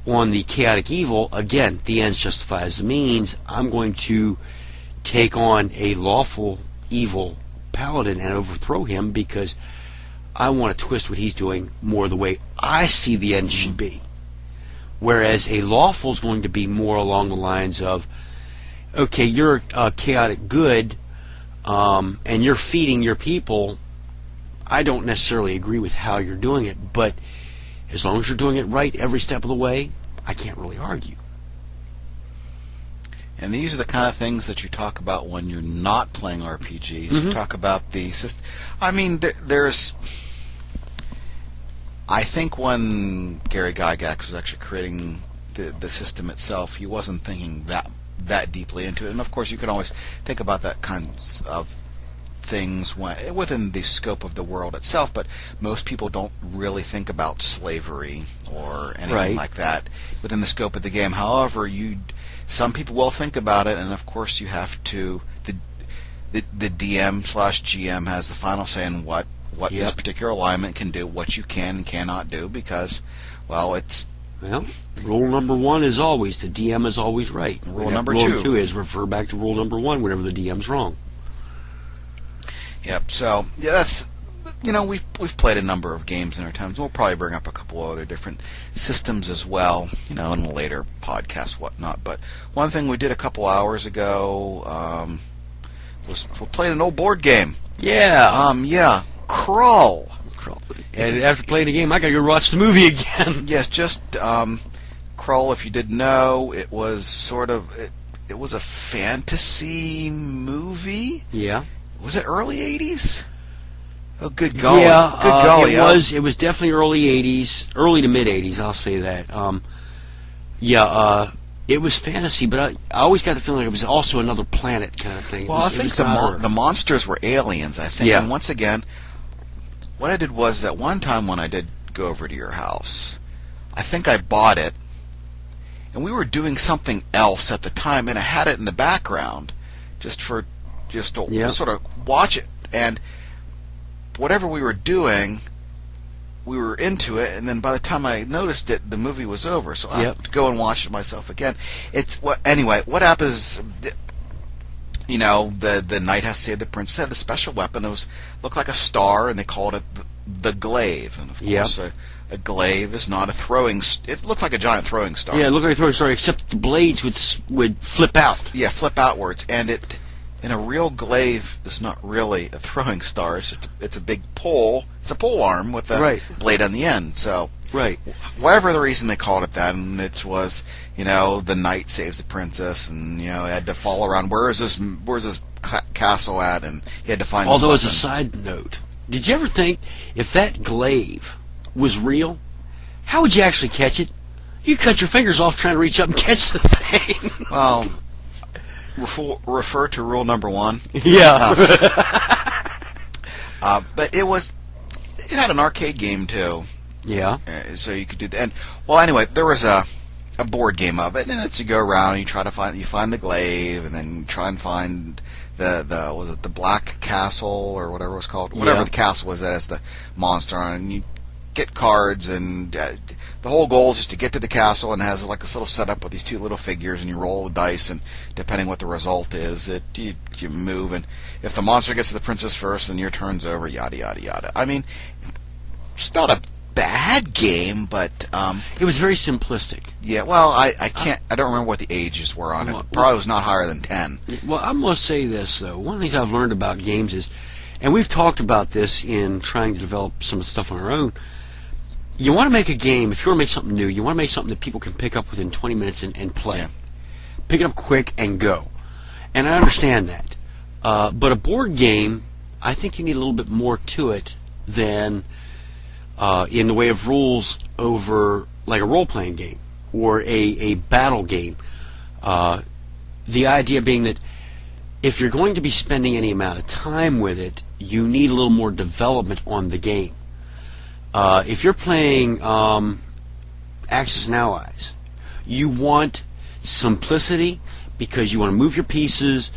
On the chaotic evil, again, the ends justifies the means. I'm going to take on a lawful evil paladin and overthrow him because I want to twist what he's doing more the way I see the end should be. Whereas a lawful is going to be more along the lines of, okay, you're a chaotic good, and you're feeding your people. I don't necessarily agree with how you're doing it, but as long as you're doing it right every step of the way, I can't really argue. And these are the kind of things that you talk about when you're not playing RPGs. Mm-hmm. You talk about the system. I mean, there's... I think when Gary Gygax was actually creating the system itself, he wasn't thinking that deeply into it. And of course, you can always think about that kinds of things within the scope of the world itself, but most people don't really think about slavery or anything like that within the scope of the game. However, some people will think about it, and of course you have to, the DM/GM has the final say in what this particular alignment can do, what you can and cannot do, because, well, it's... Well, rule number one is always, the DM is always right. Rule number two is refer back to rule number one whenever the DM's wrong. Yep, so, yeah, that's... You know, we've played a number of games in our times. We'll probably bring up a couple other different systems as well, in a later podcast, whatnot. But one thing we did a couple hours ago was we played an old board game. Yeah. Krull. And after playing the game, I gotta go watch the movie again. Yes, just Krull. If you didn't know, it was sort of it was a fantasy movie. Yeah. Was it early '80s? Oh, good golly! Yeah, good golly! It was definitely early '80s, early to mid '80s. I'll say that. It was fantasy, but I always got the feeling like it was also another planet kind of thing. Well, I think the monsters were aliens. I think, and once again, what I did was that one time when I did go over to your house, I think I bought it, and we were doing something else at the time, and I had it in the background just to sort of watch it, and whatever we were doing, we were into it, and then by the time I noticed it, the movie was over. So I have to go and watch it myself again. Anyway, what happens? You know, the knight has to save the princess. Had the special weapon. Looked like a star, and they called it the glaive. And of course, a glaive is not a throwing. It looked like a giant throwing star. Yeah, it looked like a throwing star, except the blades would flip out. Yeah, flip outwards, and it. And a real glaive is not really a throwing star. It's a big pole. It's a pole arm with a blade on the end. So, whatever the reason they called it that, and it was, the knight saves the princess, and he had to follow around. Where's this castle at? And he had to find. Although, as a side note, did you ever think if that glaive was real, how would you actually catch it? You cut your fingers off trying to reach up and catch the thing. Well, refer to rule number 1. Yeah. But it had an arcade game too. Yeah. So you could do that. And, well, anyway, there was a board game of it, and it's you go around and you find the glaive, and then you try and find the Black Castle or whatever it was called, whatever the castle was that has the monster on it, and you get cards, and the whole goal is just to get to the castle, and it has like this little setup with these 2 little figures, and you roll the dice, and depending what the result is, you move, and if the monster gets to the princess first, then your turn's over, yada yada yada. I mean, it's not a bad game, but it was very simplistic. Yeah, well, I don't remember what the ages were on it. Probably was not higher than 10. Well, I'm going to say this, though. One of the things I've learned about games is, and we've talked about this in trying to develop some of the stuff on our own, you want to make a game, if you want to make something new, you want to make something that people can pick up within 20 minutes and play. Yeah. Pick it up quick and go. And I understand that. But a board game, I think you need a little bit more to it than in the way of rules over like a role-playing game or a battle game. The idea being that if you're going to be spending any amount of time with it, you need a little more development on the game. If you're playing Axis and Allies, you want simplicity because you want to move your pieces,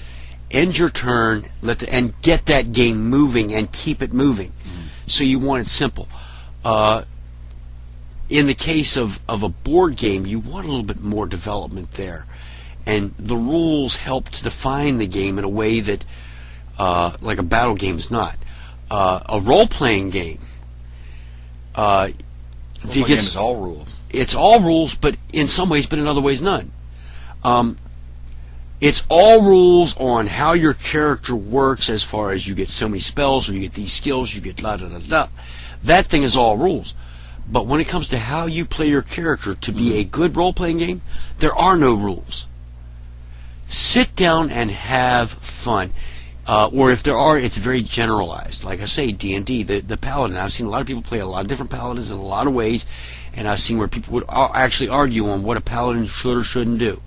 end your turn, and get that game moving and keep it moving. So you want it simple. In the case of a board game, you want a little bit more development there. And the rules help to define the game in a way that, like a battle game is not. A role-playing game, Game is all rules. It's all rules, but in some ways, but in other ways, none. It's all rules on how your character works as far as you get so many spells, or you get these skills, you get la-da-da-da. That thing is all rules. But when it comes to how you play your character to be a good role-playing game, there are no rules. Sit down and have fun. Or if there are, it's very generalized. Like I say, D&D, the paladin. I've seen a lot of people play a lot of different paladins in a lot of ways, and I've seen where people would actually argue on what a paladin should or shouldn't do.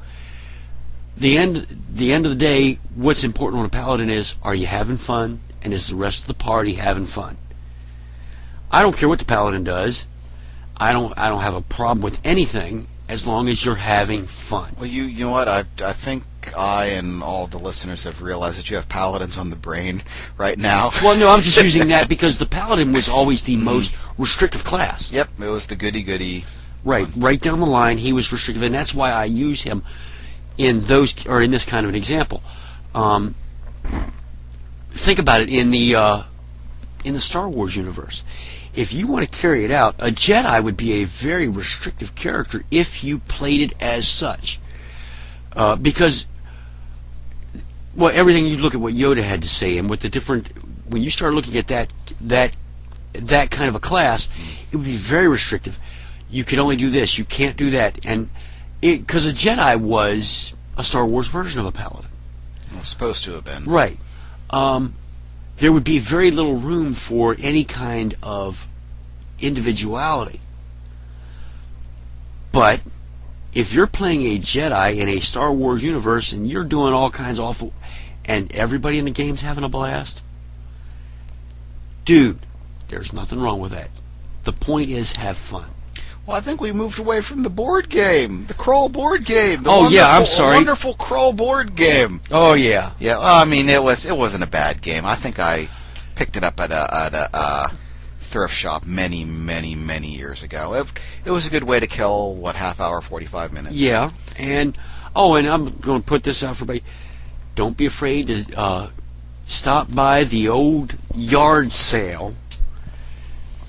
The end of the day, what's important on a paladin is, are you having fun, and is the rest of the party having fun? I don't care what the paladin does. I don't have a problem with anything as long as you're having fun. Well, you know what? I think I and all the listeners have realized that you have paladins on the brain right now. Well, no, I'm just using that because the paladin was always the most restrictive class. Yep, it was the goody-goody. Right down the line, he was restrictive, and that's why I use him in this kind of an example. Think about it in the Star Wars universe. If you want to carry it out, a Jedi would be a very restrictive character if you played it as such. Because, well, everything you look at what Yoda had to say, and with the different, when you start looking at that kind of a class, it would be very restrictive. You can only do this, you can't do that, and because a Jedi was a Star Wars version of a paladin. Well, supposed to have been. Right. There would be very little room for any kind of individuality. But if you're playing a Jedi in a Star Wars universe and you're doing all kinds of awful, and everybody in the game's having a blast, dude, there's nothing wrong with that. The point is, have fun. Well, I think we moved away from the board game, the Krull board game. I'm sorry. Wonderful Krull board game. Oh yeah. Yeah. Well, I mean, it wasn't a bad game. I think I picked it up at a thrift shop many years ago. It was a good way to kill half hour, 45 minutes. Yeah, and I'm going to put this out for everybody. Don't be afraid to stop by the old yard sale.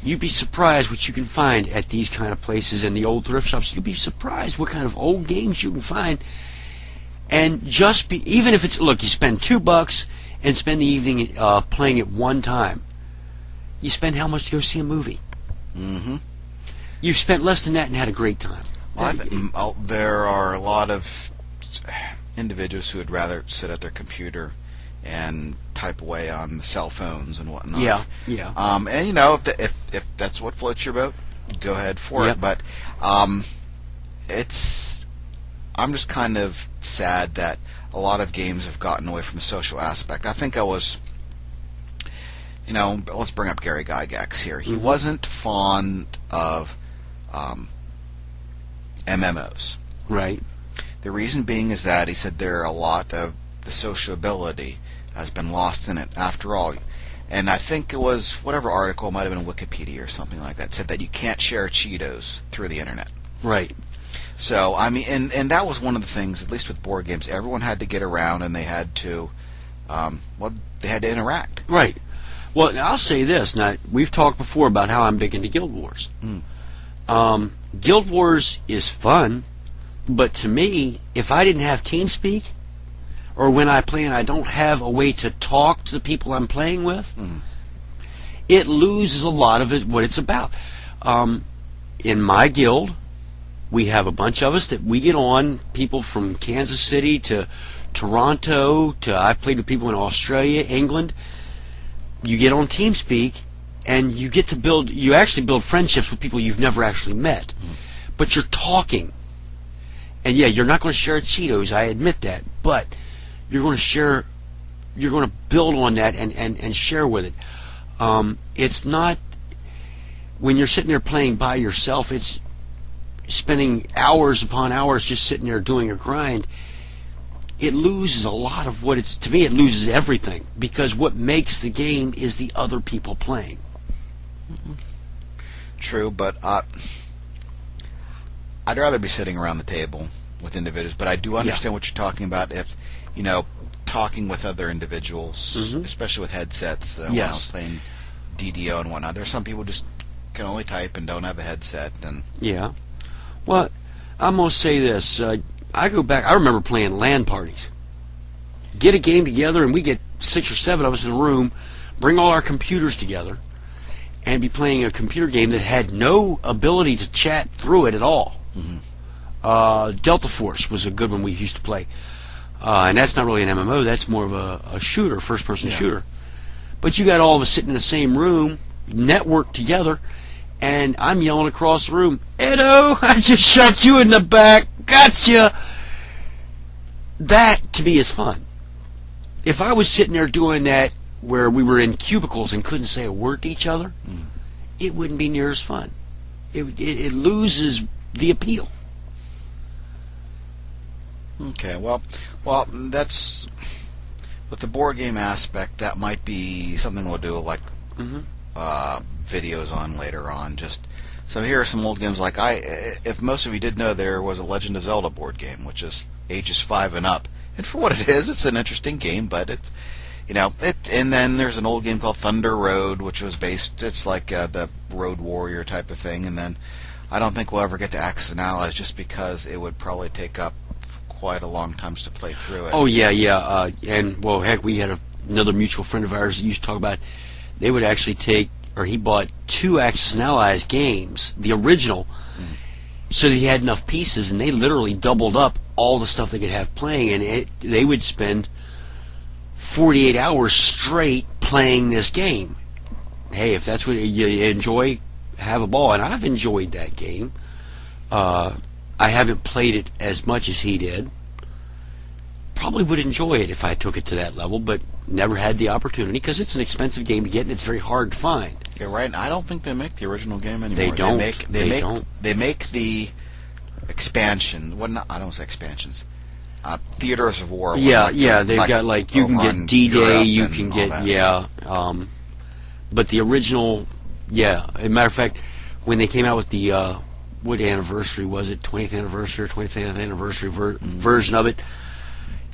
You'd be surprised what you can find at these kind of places and the old thrift shops. You'd be surprised what kind of old games you can find. And even if it's, look, you spend $2 and spend the evening playing it one time. You spend how much to go see a movie? Mm-hmm. You've spent less than that and had a great time. Well, there are a lot of individuals who would rather sit at their computer and type away on the cell phones and whatnot. Yeah. And if that's what floats your boat, go ahead for Yep. it. But I'm just kind of sad that a lot of games have gotten away from the social aspect. I think I was, let's bring up Gary Gygax here. He wasn't fond of MMOs. Right. The reason being is that he said there are a lot of the sociability has been lost in it after all. And I think it was whatever article, it might have been Wikipedia or something like that, said that you can't share Cheetos through the internet. Right. So, I mean, and that was one of the things, at least with board games, everyone had to get around and they had to, they had to interact. Right. Well, I'll say this. Now, we've talked before about how I'm big into Guild Wars. Guild Wars is fun, but to me, if I didn't have TeamSpeak, or when I play and I don't have a way to talk to the people I'm playing with, it loses a lot of what it's about. In my guild, we have a bunch of us that we get on, people from Kansas City to Toronto to I've played with people in Australia, England. You get on TeamSpeak and you get to you actually build friendships with people you've never actually met. But you're talking. And yeah, you're not going to share Cheetos, I admit that, but you're going to build on that and share with it. It's not, when you're sitting there playing by yourself, it's spending hours upon hours just sitting there doing a grind. It loses a lot of what to me, it loses everything, because what makes the game is the other people playing. True, but I'd rather be sitting around the table with individuals, but I do understand what you're talking about. If, talking with other individuals, especially with headsets, when I was playing DDO and whatnot, there's some people just can only type and don't have a headset. And yeah. Well, I'm going to say this. I go back, I remember playing LAN parties. Get a game together, and we get 6 or 7 of us in a room, bring all our computers together, and be playing a computer game that had no ability to chat through it at all. Delta Force was a good one we used to play. And that's not really an MMO, that's more of a shooter, first-person shooter. But you got all of us sitting in the same room, networked together, and I'm yelling across the room, Edo, I just shot you in the back, gotcha! That, to me, is fun. If I was sitting there doing that where we were in cubicles and couldn't say a word to each other, it wouldn't be near as fun. It loses the appeal. Okay, well, that's with the board game aspect. That might be something we'll do, like videos on later on. So here are some old games. Like if most of you did know, there was a Legend of Zelda board game, which is ages 5 and up. And for what it is, it's an interesting game, but it's and then there's an old game called Thunder Road, which was it's like the Road Warrior type of thing. And then I don't think we'll ever get to Axis and Allies, just because it would probably take up quite a long time to play through it. Oh yeah. And well, heck, we had another mutual friend of ours that used to talk about. They would actually he bought 2 Axis and Allies games, the original, so that he had enough pieces, and they literally doubled up all the stuff they could have playing, and they would spend 48 hours straight playing this game. Hey, if that's what you enjoy, have a ball. And I've enjoyed that game. I haven't played it as much as he did. Probably would enjoy it if I took it to that level, but never had the opportunity, because it's an expensive game to get and it's very hard to find. Yeah, right. And I don't think they make the original game anymore. They don't. They make the expansion. I don't say expansions. Theaters of War. They've got you can get D-Day, you can get but the original, as a matter of fact, when they came out with the what anniversary was it? 20th anniversary or 25th anniversary version of it.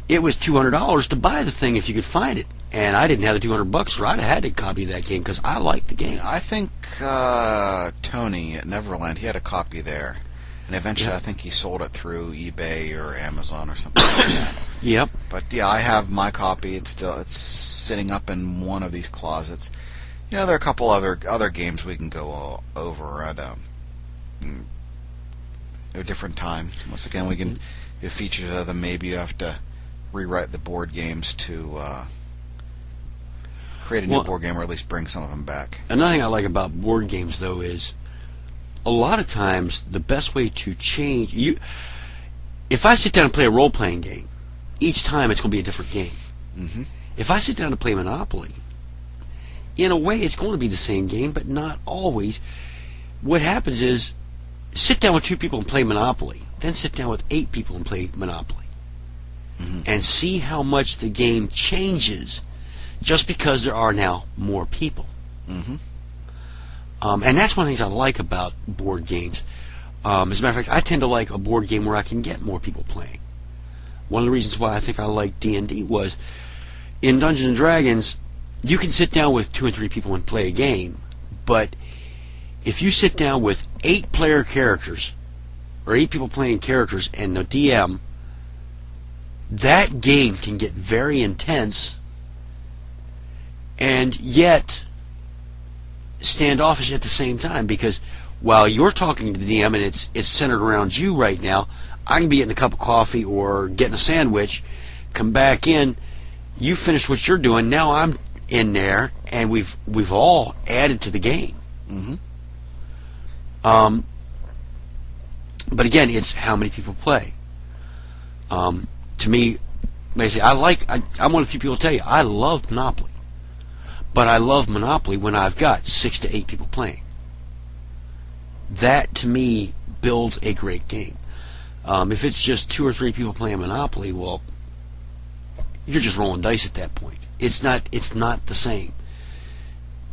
It was $200 to buy the thing if you could find it, and I didn't have the $200, or I'd have had a copy of that game because I liked the game. I think Tony at Neverland, he had a copy there, and eventually I think he sold it through eBay or Amazon or something like that. Yep. But yeah, I have my copy. It's sitting up in one of these closets. There are a couple other games we can go over at a different time. Once again, we can do features of them. Maybe you have to rewrite the board games to create a new board game, or at least bring some of them back. Another thing I like about board games, though, is a lot of times the best way to change if I sit down and play a role-playing game, each time it's going to be a different game. Mm-hmm. If I sit down to play Monopoly, in a way it's going to be the same game, but not always. What happens is, sit down with 2 people and play Monopoly, then sit down with 8 people and play Monopoly, and see how much the game changes just because there are now more people. Mm-hmm. And that's one of the things I like about board games. As a matter of fact, I tend to like a board game where I can get more people playing. One of the reasons why I think I like D&D was, in Dungeons & Dragons, you can sit down with 2 and 3 people and play a game, but if you sit down with 8 player characters, or 8 people playing characters, and the DM, that game can get very intense, and yet standoffish at the same time, because while you're talking to the DM and it's centered around you right now, I can be getting a cup of coffee or getting a sandwich, come back in, you finish what you're doing, now I'm in there, and we've all added to the game. Mm-hmm. But again, it's how many people play. To me, like I say, I'm one of the few people to tell you, I love Monopoly. But I love Monopoly when I've got 6 to 8 people playing. That, to me, builds a great game. If it's just 2 or 3 people playing Monopoly, well, you're just rolling dice at that point. It's not the same.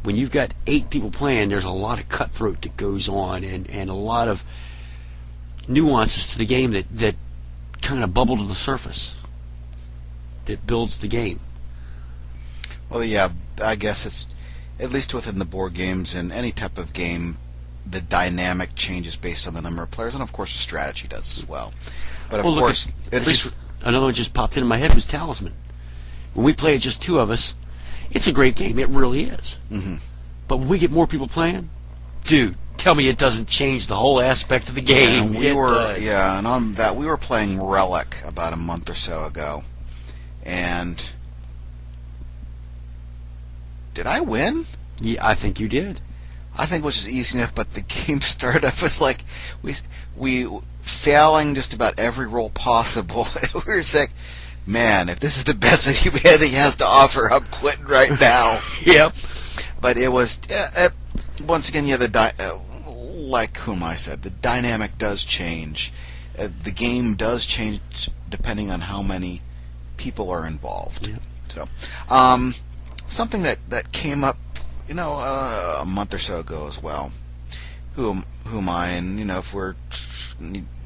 When you've got 8 people playing, there's a lot of cutthroat that goes on, and a lot of nuances to the game that kind of bubble to the surface, that builds the game. Well, yeah, I guess it's, at least within the board games and any type of game, the dynamic changes based on the number of players, and of course the strategy does as well. But of course, another one just popped into my head was Talisman. When we play it just 2 of us, it's a great game. It really is. Mm-hmm. But when we get more people playing, dude, tell me it doesn't change the whole aspect of the game. And on that, we were playing Relic about a month or so ago, and did I win? Yeah, I think you did. I think it was just easy enough, but the game started off as like we failing just about every roll possible. We were just like, man, if this is the best that humanity has to offer, I'm quitting right now. Yep. But it was, once again, yeah, like HuMei said, the dynamic does change. The game does change depending on how many people are involved. Yep. So, something that came up, a month or so ago as well. HuMei, and if we're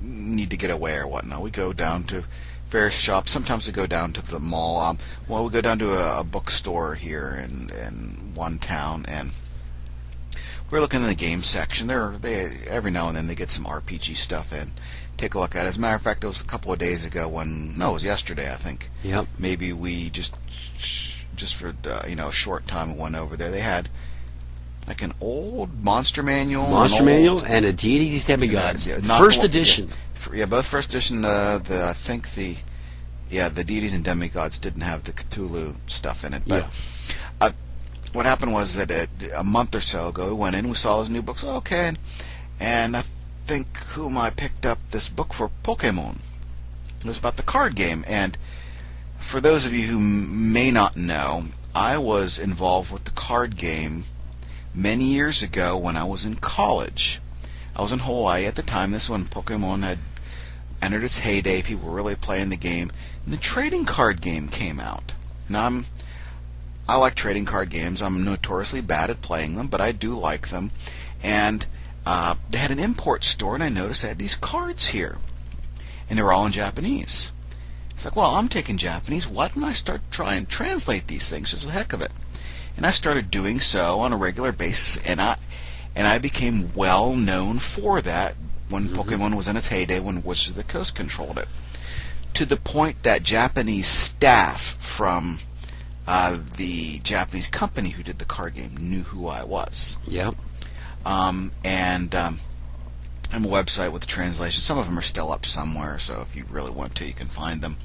need to get away or whatnot, we go down to various shops. Sometimes we go down to the mall. We go down to a bookstore here in one town, and we're looking in the game section. They every now and then they get some RPG stuff in. Take a look at it. As a matter of fact, it was a couple of days ago it was yesterday, I think. Yep. Maybe we just for a short time went over there. They had like an old monster manual, and a Deities Demigods, first edition. Both first edition. I think the Deities and Demigods didn't have the Cthulhu stuff in it. But what happened was that a month or so ago, we went in, we saw those new books. Okay, and I think HuMei picked up this book for Pokemon. It was about the card game, and for those of you who may not know, I was involved with the card game many years ago when I was in college. I was in Hawaii at the time. This is when Pokemon had entered its heyday. People were really playing the game, and the trading card game came out. And I like trading card games. I'm notoriously bad at playing them, but I do like them. And they had an import store, and I noticed they had these cards here, and they were all in Japanese. It's like, well, I'm taking Japanese. Why don't I start trying and translate these things? Just the heck of it. And I started doing so on a regular basis, and I became well known for that when Pokemon was in its heyday, when Wizards of the Coast controlled it. To the point that Japanese staff from the Japanese company who did the card game knew who I was. Yep. And I'm a website with translation. Some of them are still up somewhere, so if you really want to, you can find them.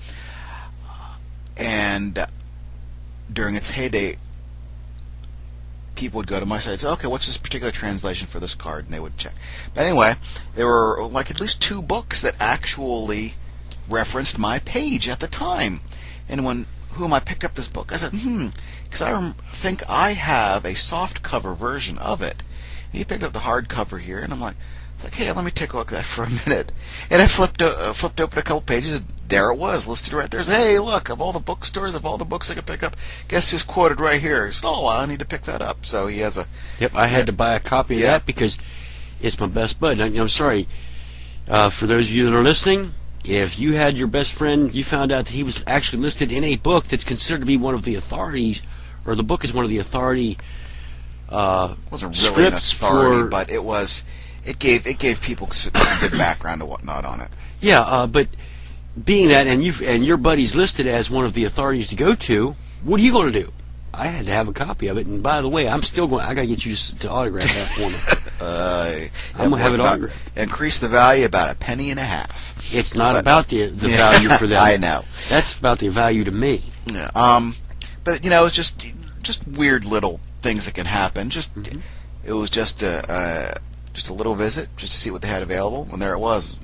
And during its heyday, people would go to my site and say, okay, what's this particular translation for this card? And they would check. But anyway, there were like at least 2 books that actually referenced my page at the time. And when HuMei picked up this book, I said, because I think I have a soft cover version of it. And he picked up the hardcover here, and I'm like, hey, let me take a look at that for a minute. And I flipped open a couple pages, and there it was, listed right there. Hey, look, of all the bookstores, of all the books I could pick up, guess who's quoted right here? He said, oh, well, I need to pick that up. So he has a... Yep, I had to buy a copy of that because it's my best bud. I'm sorry, for those of you that are listening, if you had your best friend, you found out that he was actually listed in a book that's considered to be one of the authorities, or the book is one of the authority it wasn't really an authority, but it was... It gave people some good background and whatnot on it. Yeah, but being that, and your buddy's listed as one of the authorities to go to, what are you going to do? I had to have a copy of it, and by the way, I'm still going. I got to get you to autograph that for me. I'm going to have it autographed. Increase the value about $0.015. It's not about the value for them. I know. That's about the value to me. Yeah. But it's just weird little things that can happen. It was just a little visit, just to see what they had available, and there it was.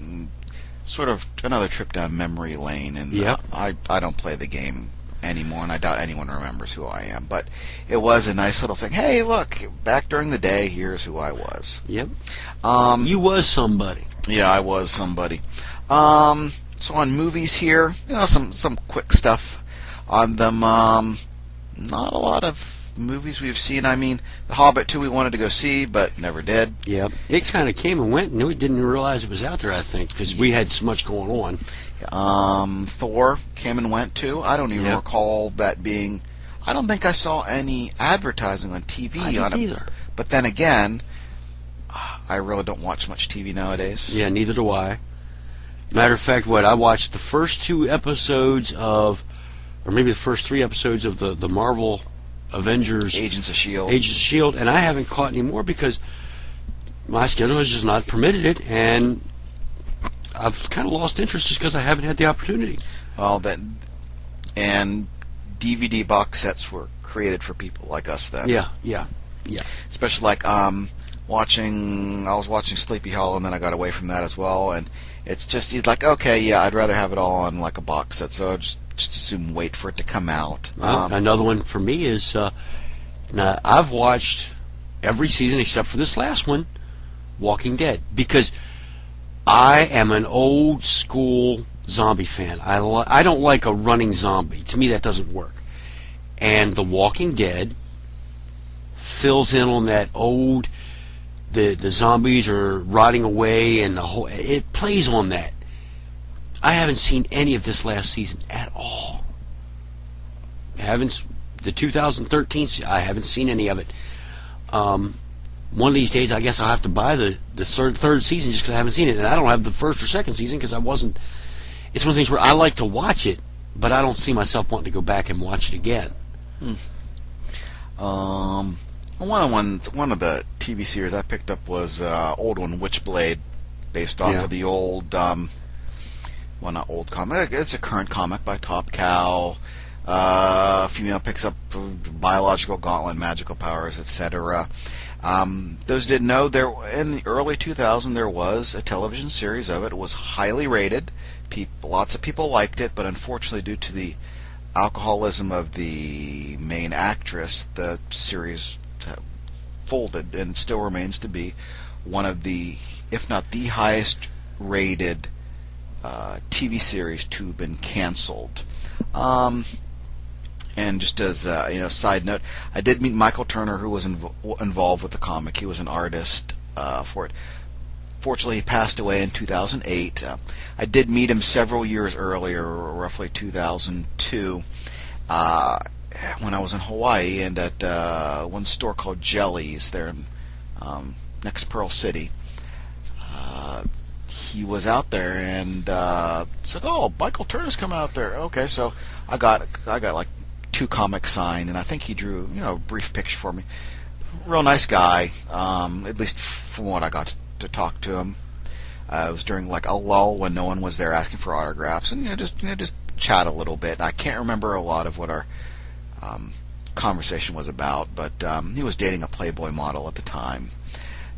Sort of another trip down memory lane, and I don't play the game anymore, and I doubt anyone remembers who I am, but it was a nice little thing. Hey, look, back during the day, here's who I was. Yep. You was somebody. Yeah, I was somebody. So on movies here, some quick stuff on them. Not a lot of movies we've seen. I mean, The Hobbit 2 we wanted to go see, but never did. Yeah, it kind of came and went, and we didn't realize it was out there, I think, because we had so much going on. Thor came and went, too. I don't even recall that being... I don't think I saw any advertising on TV on it. Either. But then again, I really don't watch much TV nowadays. Yeah, neither do I. Matter of fact, I watched the first 2 episodes of, or maybe the first 3 episodes of the Marvel... Avengers, Agents of S.H.I.E.L.D., and I haven't caught any more because my schedule has just not permitted it, and I've kind of lost interest just because I haven't had the opportunity. Well, and DVD box sets were created for people like us then. Yeah. Especially like I was watching Sleepy Hollow, and then I got away from that as well, and it's just like, okay, yeah, I'd rather have it all on like a box set, so just assume wait for it to come out. Another one for me is now I've watched every season except for this last one, Walking Dead, because I am an old school zombie fan. I don't like a running zombie. To me, that doesn't work. And The Walking Dead fills in on that old. The zombies are rotting away, and it plays on that. I haven't seen any of this last season at all. The 2013. I haven't seen any of it. One of these days, I guess I'll have to buy the third season just because I haven't seen it, and I don't have the first or second season because I wasn't. It's one of the things where I like to watch it, but I don't see myself wanting to go back and watch it again. One of the TV series I picked up was old one, Witchblade, based off of the old. Well, not old comic. It's a current comic by Top Cow. Female picks up biological gauntlet, magical powers, etc. Those didn't know, in the early 2000s there was a television series of it. It was highly rated. Lots of people liked it, but unfortunately, due to the alcoholism of the main actress, the series folded, and still remains to be one of the, if not the highest rated TV series to have been canceled. And just as side note, I did meet Michael Turner, who was involved with the comic. He was an artist for it. Fortunately, he passed away in 2008. I did meet him several years earlier, roughly 2002, when I was in Hawaii, and at one store called Jellies there in next Pearl City. He was out there and said, "Oh, Michael Turner's coming out there." Okay, so I got like 2 comics signed, and I think he drew a brief picture for me. Real nice guy, at least from what I got to talk to him. It was during like a lull when no one was there asking for autographs, and just chat a little bit. I can't remember a lot of what our conversation was about, but he was dating a Playboy model at the time,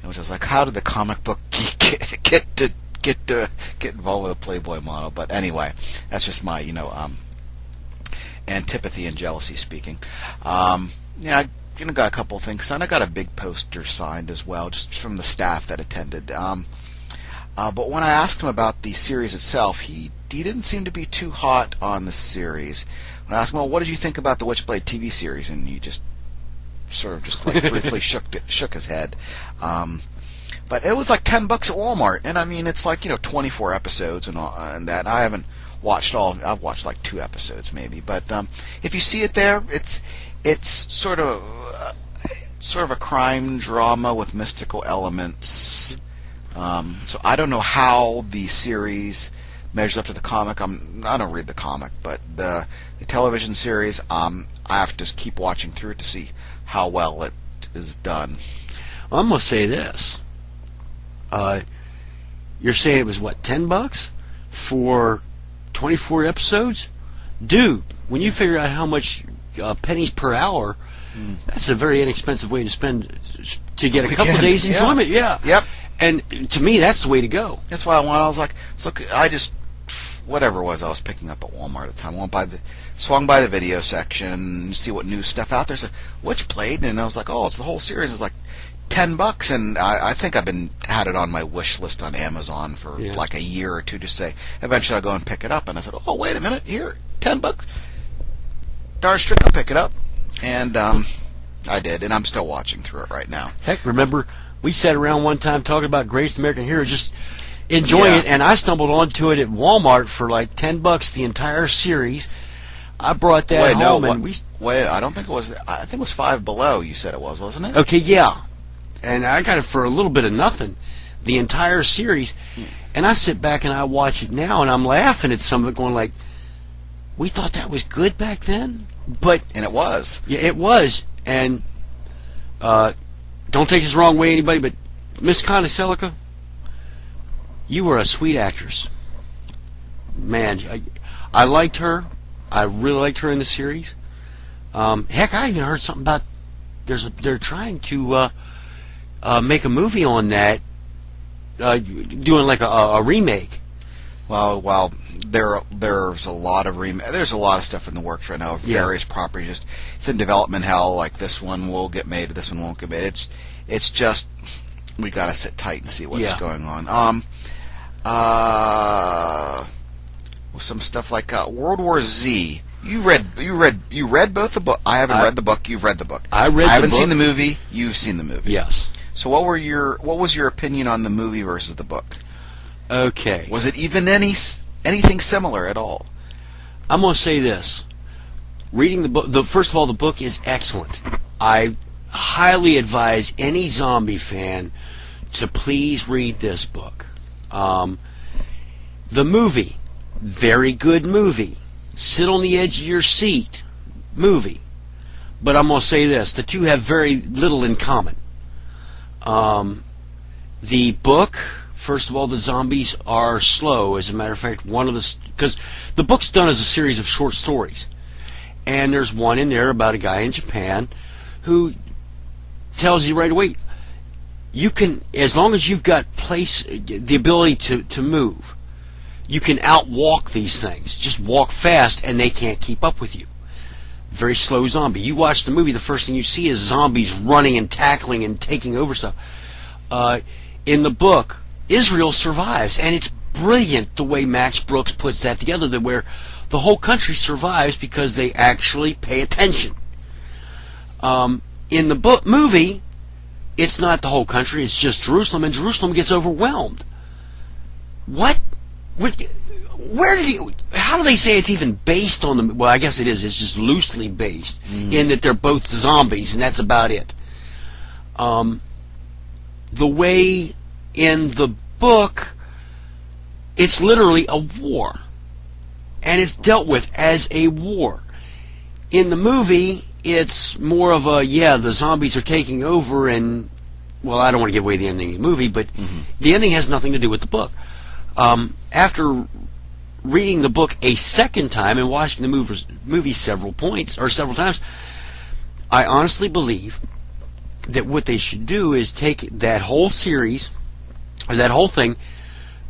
which was like, how did the comic book geek get involved with a Playboy model? But anyway, that's just my antipathy and jealousy speaking. I got a couple of things signed. I got a big poster signed as well, just from the staff that attended. But when I asked him about the series itself, he didn't seem to be too hot on the series. When I asked him, well, what did you think about the Witchblade TV series? And he just sort of just like briefly shook his head. But it was like $10 at Walmart, and I mean, it's like 24 episodes and all, and that. I haven't watched all. I've watched like 2 episodes maybe, but if you see it there, it's sort of a crime drama with mystical elements. So I don't know how the series measures up to the comic. I don't read the comic, but the television series, I have to just keep watching through it to see how well it is done. Well, I'm gonna say this. You're saying it was what, $10 for 24 episodes? Dude, when you figure out how much pennies per hour, that's a very inexpensive way to to get a couple of days enjoyment. Yeah. Yep. And to me, that's the way to go. That's why I was like, whatever it was I was picking up at Walmart at the time, swung by the video section, see what new stuff out there. So, Witchblade, and I was like, oh, it's the whole series. It's like $10, and I think I've had it on my wish list on Amazon for like a year or two to say. Eventually, I'll go and pick it up, and I said, oh, wait a minute, here, $10. Darn straight, I'll pick it up, and I did, and I'm still watching through it right now. Heck, remember we sat around one time talking about Greatest American Hero, just enjoying it, and I stumbled onto it at Walmart for like $10, the entire series. I brought that home, and I don't think it was. I think it was Five Below. You said it was, wasn't it? Okay, yeah. And I got it for a little bit of nothing, the entire series. And I sit back and I watch it now, and I'm laughing at some of it, going like, "We thought that was good back then." And it was. Yeah, it was. And don't take this the wrong way, anybody, but Miss Conicelica, you were a sweet actress. Man, I liked her. I really liked her in the series. Heck, I even heard something about they're trying to make a movie on that, doing like a remake. Well, there's a lot of there's a lot of stuff in the works right now. Various properties, just it's in development hell. Like this one will get made, this one won't get made. It's just we gotta sit tight and see what's going on. Some stuff like World War Z. You read both the book. I haven't read the book. You've read the book. I haven't seen the movie. You've seen the movie. Yes. So what was your opinion on the movie versus the book? Okay. Was it even anything similar at all? I'm going to say this. Reading the book, first of all, the book is excellent. I highly advise any zombie fan to please read this book. The movie, very good movie. Sit on the edge of your seat movie. But I'm going to say this. The two have very little in common. The book, first of all, the zombies are slow. As a matter of fact, because the book's done as a series of short stories. And there's one in there about a guy in Japan who tells you right away, you can, as long as you've got the ability to move, you can outwalk these things. Just walk fast and they can't keep up with you. Very slow zombie. You watch the movie, the first thing you see is zombies running and tackling and taking over stuff. In the book, Israel survives, and it's brilliant the way Max Brooks puts that together, where the whole country survives because they actually pay attention. In the movie, it's not the whole country, it's just Jerusalem, and Jerusalem gets overwhelmed. What? How do they say it's even based on the... Well, I guess it is. It's just loosely based in that they're both zombies, and that's about it. The way in the book, it's literally a war. And it's dealt with as a war. In the movie, it's more of the zombies are taking over, and... Well, I don't want to give away the ending of the movie, but the ending has nothing to do with the book. After reading the book a second time and watching the movie several times, I honestly believe that what they should do is take that whole series, or that whole thing,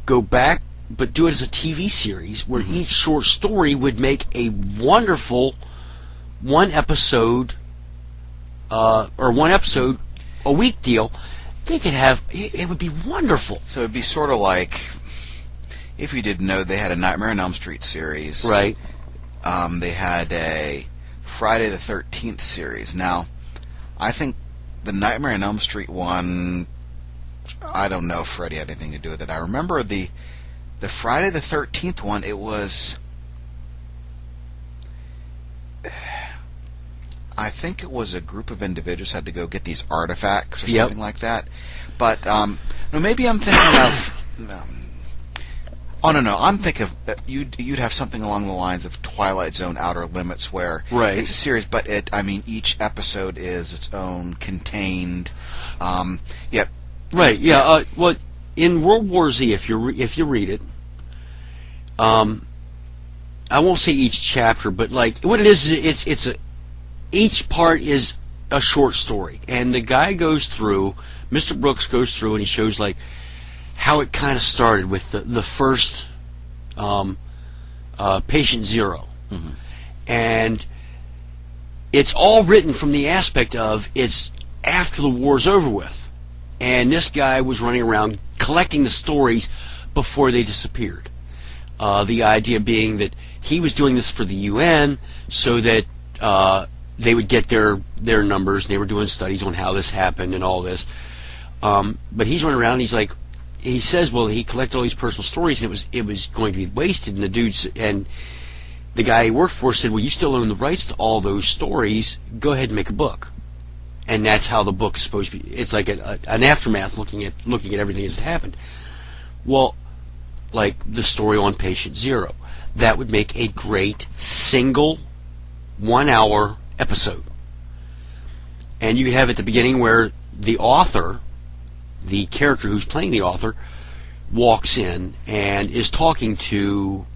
go back, but do it as a TV series where each short story would make a wonderful one episode a week deal. They could have, it would be wonderful. So it'd be sort of like, if you didn't know, they had a Nightmare on Elm Street series. Right. They had a Friday the 13th series. Now, I think the Nightmare on Elm Street one, I don't know if Freddy had anything to do with it. I remember the Friday the 13th one, it was, I think it was a group of individuals had to go get these artifacts or something like that. But no, maybe I'm thinking of. No. I'm thinking of you'd have something along the lines of Twilight Zone: Outer Limits, where it's a series, but each episode is its own contained. Right. Yeah. Well, in World War Z, if you read it, I won't say each chapter, but like what it is, it's a. Each part is a short story, and the guy goes through, Mr. Brooks goes through, and he shows like how it kind of started with the first Patient Zero, and it's all written from the aspect of it's after the war's over with, and this guy was running around collecting the stories before they disappeared. The idea being that he was doing this for the UN so that they would get their numbers, and they were doing studies on how this happened and all this. But he's running around, and he says, well, he collected all these personal stories, and it was going to be wasted. And the guy he worked for said, well, you still own the rights to all those stories. Go ahead and make a book. And that's how the book's supposed to be. It's like an aftermath, looking at everything as it happened. Well, like the story on Patient Zero, that would make a great single 1 hour episode. And you could have at the beginning where the author, the character who's playing the author, walks in and is talking to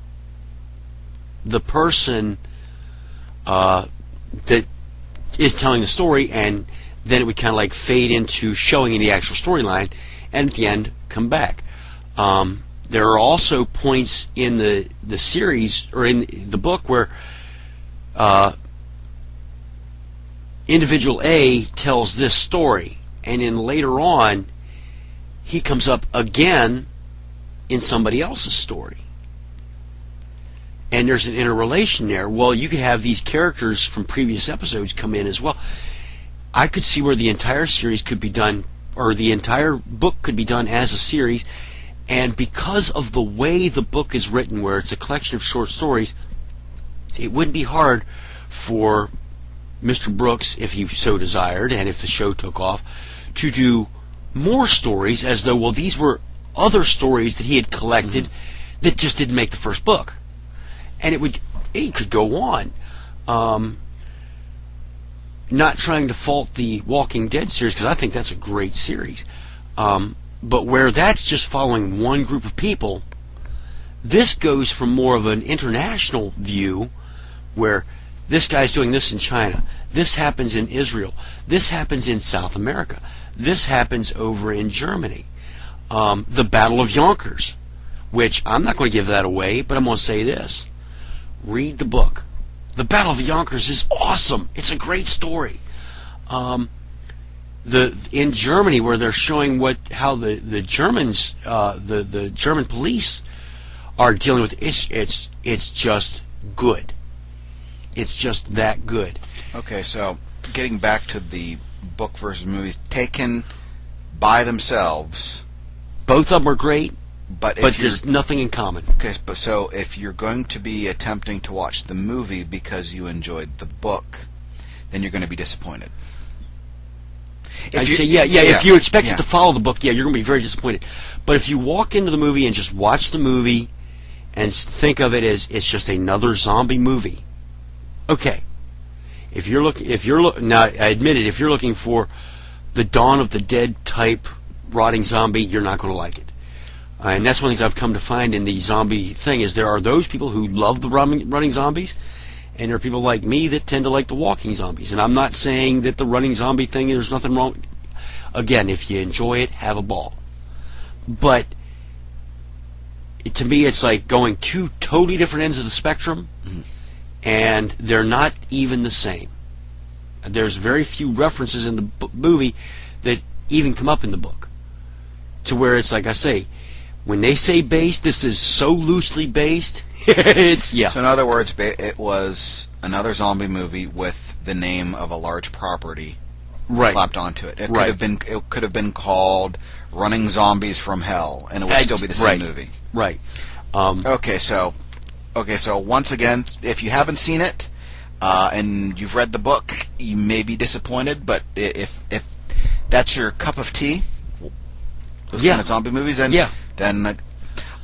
the person that is telling the story, and then it would kind of like fade into showing in the actual storyline, and at the end come back. There are also points in the series, or in the book, where individual A tells this story, and then later on he comes up again in somebody else's story, and there's an interrelation there. Well, you could have these characters from previous episodes come in as well. I could see where the entire series could be done, or the entire book could be done as a series, and because of the way the book is written, where it's a collection of short stories, it wouldn't be hard for Mr. Brooks, if he so desired, and if the show took off, to do more stories, as though, well, these were other stories that he had collected that just didn't make the first book. And it could go on. Not trying to fault the Walking Dead series, because I think that's a great series. But where that's just following one group of people, this goes from more of an international view, where this guy's doing this in China, this happens in Israel, this happens in South America, this happens over in Germany. The Battle of Yonkers, which I'm not going to give that away, but I'm going to say this. Read the book. The Battle of Yonkers is awesome. It's a great story. In Germany, where they're showing how the Germans, the German police are dealing with it, it's just good. It's just that good. Okay, so getting back to the book versus movies, taken by themselves, both of them are great, but there's nothing in common. Okay, so if you're going to be attempting to watch the movie because you enjoyed the book, then you're going to be disappointed. I'd say, if you expect it to follow the book, you're going to be very disappointed. But if you walk into the movie and just watch the movie and think of it as it's just another zombie movie, okay. If you're now, I admit it, if you're looking for the Dawn of the Dead type rotting zombie, you're not going to like it. And that's one of the things I've come to find in the zombie thing, is there are those people who love the running zombies, And there are people like me that tend to like the walking zombies. And I'm not saying that the running zombie thing, there's nothing wrong. Again, if you enjoy it, have a ball. But to me, it's like going two totally different ends of the spectrum, and they're not even the same. There's very few references in the movie that even come up in the book. To where it's like I say, when they say based, this is so loosely based. It's So in other words, it was another zombie movie with the name of a large property slapped onto it. It could have been called Running Zombies from Hell, and it would still be the same movie. Right. Okay, so once again, if you haven't seen it and you've read the book, you may be disappointed. But if that's your cup of tea, those kind of zombie movies, then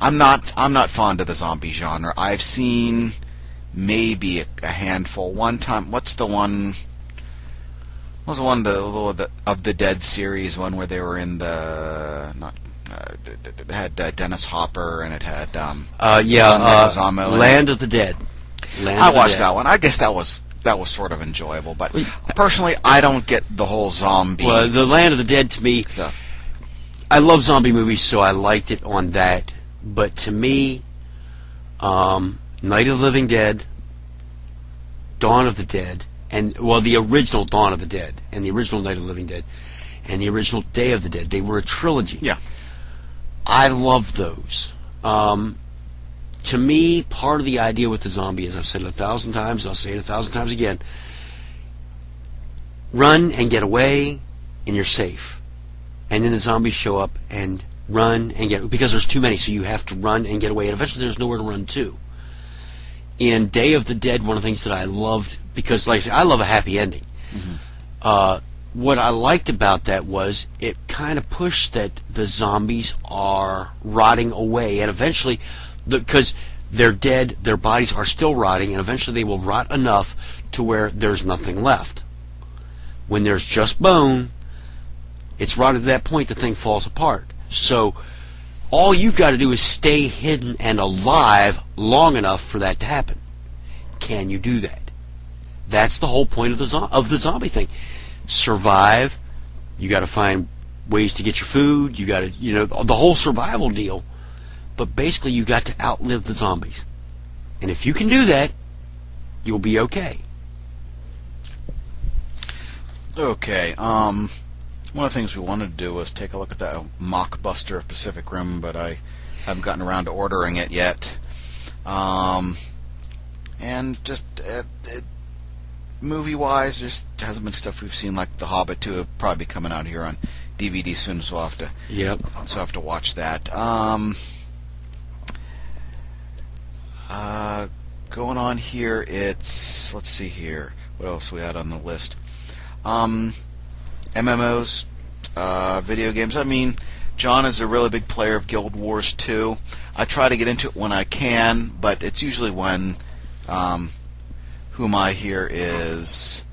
I'm not fond of the zombie genre. I've seen maybe a handful. One time, what's the one? What was the one of the Dead series? One where they were in the it had Dennis Hopper and it had Land of the Dead. I watched that one. I guess that was sort of enjoyable, but personally, I don't get the whole zombie. Well, the Land of the Dead to me, I love zombie movies, so I liked it on that. But to me, Night of the Living Dead, Dawn of the Dead, and the original Dawn of the Dead, and the original Night of the Living Dead, and the original Day of the Dead, they were a trilogy. Yeah. I love those. To me, part of the idea with the zombie, as I've said it 1,000 times, I'll say it 1,000 times again, run and get away, and you're safe. And then the zombies show up and run and get, because there's too many, so you have to run and get away, and eventually there's nowhere to run to. In Day of the Dead, one of the things that I loved, because like I said, I love a happy ending. What I liked about that was it kind of pushed that the zombies are rotting away, and eventually, because they're dead, their bodies are still rotting, and eventually they will rot enough to where there's nothing left. When there's just bone, it's rotted to that point the thing falls apart. So all you've got to do is stay hidden and alive long enough for that to happen. Can you do that? That's the whole point of the zombie thing. Survive. You got to find ways to get your food. You got to, the whole survival deal. But basically, you got to outlive the zombies. And if you can do that, you'll be okay. Okay. One of the things we wanted to do was take a look at that Mockbuster of Pacific Rim, but I haven't gotten around to ordering it yet. And just movie-wise, there hasn't been stuff we've seen like The Hobbit 2. It'll probably be coming out here on DVD soon, so I'll have to. Yep. So I have to watch that. Going on here, let's see here. What else we had on the list? MMOs, video games. I mean, John is a really big player of Guild Wars 2. I try to get into it when I can, but it's usually when HuMei here is,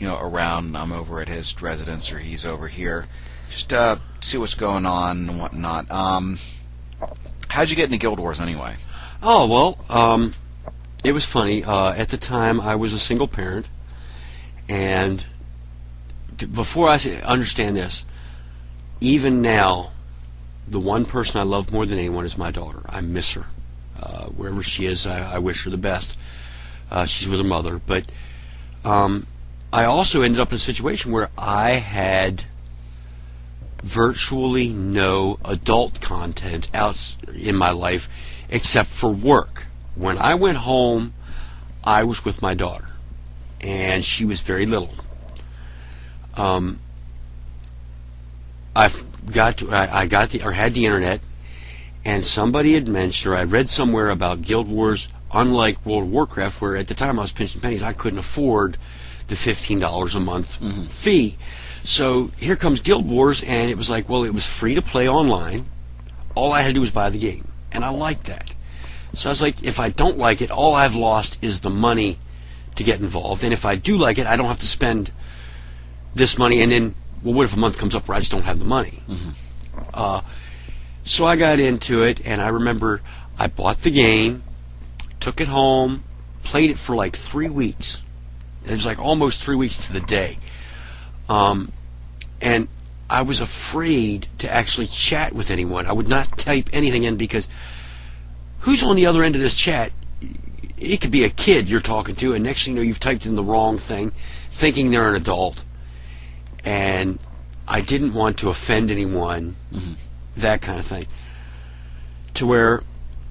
around. I'm over at his residence or he's over here. Just see what's going on and whatnot. How'd you get into Guild Wars anyway? Oh, well, it was funny. At the time, I was a single parent, and before I understand this, even now, the one person I love more than anyone is my daughter. I miss her. Wherever she is, I wish her the best. She's with her mother. But I also ended up in a situation where I had virtually no adult content out in my life except for work. When I went home, I was with my daughter, and she was very little. I had the internet, and somebody had mentioned, or I read somewhere about Guild Wars, unlike World of Warcraft, where at the time I was pinching pennies, I couldn't afford the $15 a month fee. So here comes Guild Wars, and it was like, well, it was free to play online. All I had to do was buy the game, and I liked that. So I was like, if I don't like it, all I've lost is the money to get involved, and if I do like it, I don't have to spend this money, and then, well, what if a month comes up where I just don't have the money? So I got into it, and I remember I bought the game, took it home, played it for like 3 weeks. It was like almost 3 weeks to the day. And I was afraid to actually chat with anyone. I would not type anything in because who's on the other end of this chat? It could be a kid you're talking to, and next thing you know, you've typed in the wrong thing, thinking they're an adult. And I didn't want to offend anyone, that kind of thing. To where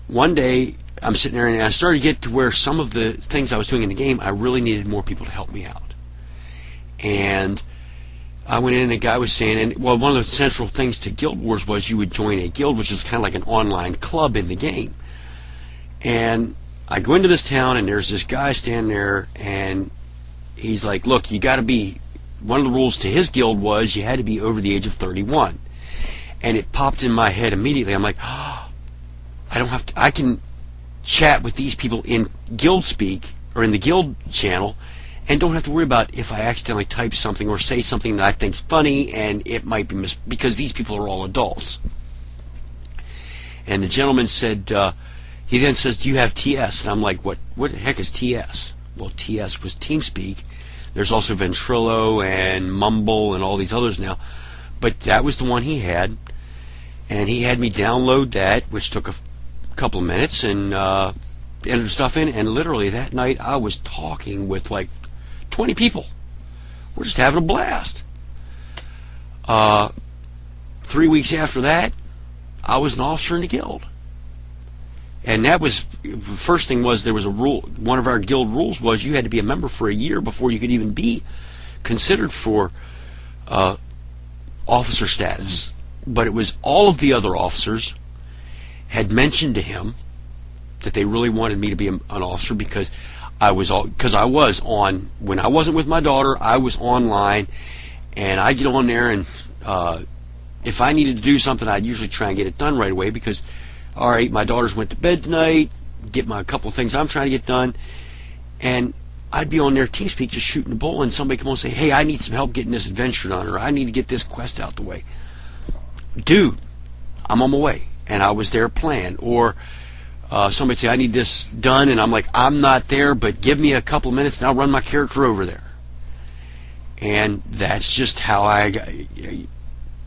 one day I'm sitting there and I started to get to where some of the things I was doing in the game, I really needed more people to help me out. And I went in and the guy was saying, and well, one of the central things to Guild Wars was you would join a guild, which is kind of like an online club in the game. And I go into this town and there's this guy standing there and he's like, look, you got to be, one of the rules to his guild was you had to be over the age of 31. And it popped in my head immediately. I'm like, oh, I don't have to, I can chat with these people in guild speak or in the guild channel and don't have to worry about if I accidentally type something or say something that I think's funny and it might be because these people are all adults. And the gentleman said, he then says, do you have TS? And I'm like, what the heck is TS? Well, TS was TeamSpeak. There's also Ventrilo and Mumble and all these others now. But that was the one he had. And he had me download that, which took a couple of minutes, and entered stuff in. And literally that night I was talking with like 20 people. We're just having a blast. 3 weeks after that, I was an officer in the guild. And that was, the first thing was there was a rule, one of our guild rules was you had to be a member for a year before you could even be considered for officer status. But it was all of the other officers had mentioned to him that they really wanted me to be an officer because I was on, when I wasn't with my daughter, I was online, and I'd get on there, and if I needed to do something, I'd usually try and get it done right away because, all right, my daughters went to bed tonight, get my couple of things I'm trying to get done, and I'd be on there TeamSpeak just shooting the bull, and somebody come on and say, hey, I need some help getting this adventure done, or I need to get this quest out the way. Dude, I'm on my way, and I was there playing. Or somebody say, I need this done, and I'm like, I'm not there, but give me a couple of minutes and I'll run my character over there. And that's just how